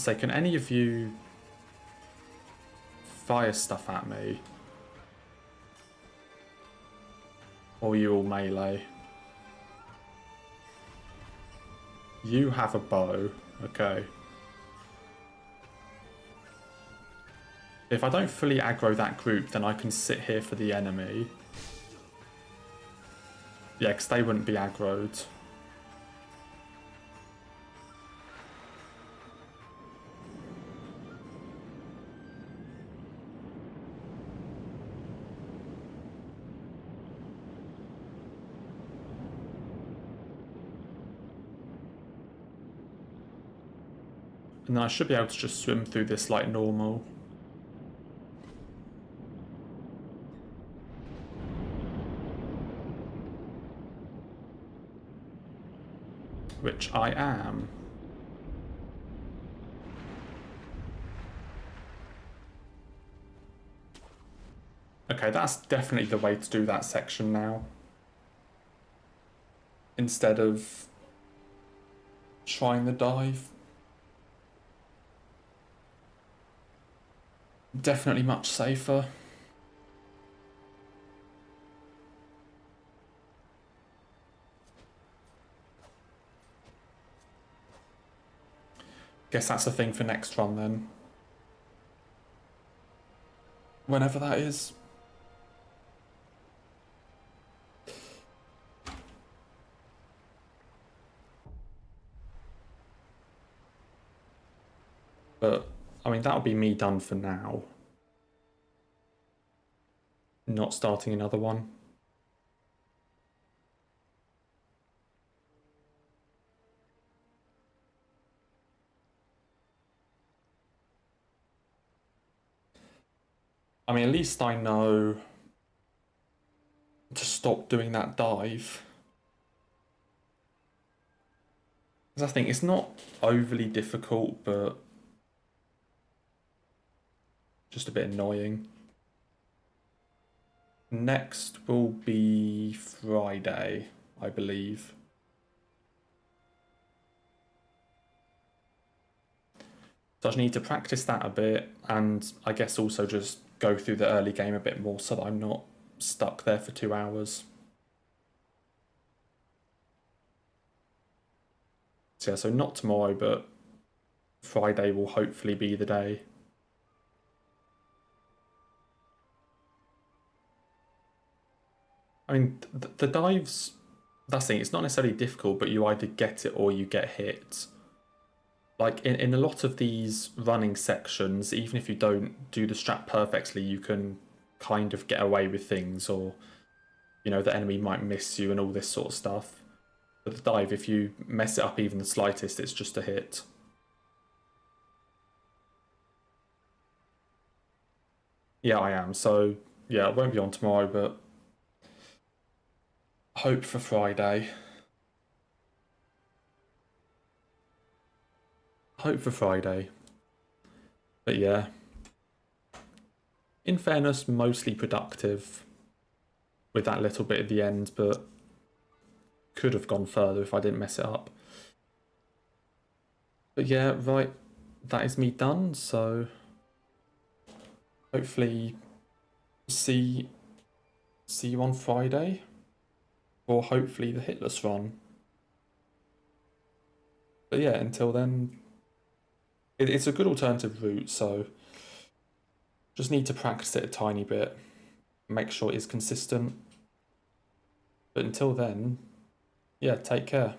So can any of you fire stuff at me? Or are you all melee? You have a bow, okay. If I don't fully aggro that group, then I can sit here for the enemy. Yeah, because they wouldn't be aggroed. And then I should be able to just swim through this like normal. Which I am. Okay, that's definitely the way to do that section now. Instead of trying the dive. Definitely much safer. Guess that's a thing for next run then. Whenever that is. But, I mean, that'll be me done for now. Not starting another one. I mean, at least I know to stop doing that dive. Because I think it's not overly difficult, but just a bit annoying. Next will be Friday, I believe. So I just need to practice that a bit, and I guess also just go through the early game a bit more so that I'm not stuck there for 2 hours. So yeah, so not tomorrow, but Friday will hopefully be the day. I mean, the dives, that's the thing, it's not necessarily difficult, but you either get it or you get hit. Like, in a lot of these running sections, even if you don't do the strat perfectly, you can kind of get away with things, or, you know, the enemy might miss you and all this sort of stuff. But the dive, if you mess it up even the slightest, it's just a hit. Yeah, I am. So, yeah, it won't be on tomorrow, but hope for Friday. Hope for Friday. But yeah. In fairness, mostly productive with that little bit at the end, but could have gone further if I didn't mess it up. But yeah, right, that is me done, so hopefully see you on Friday, or hopefully the Hitless run. But yeah, until then, it's a good alternative route, so just need to practice it a tiny bit, make sure it is consistent. But until then, yeah, take care.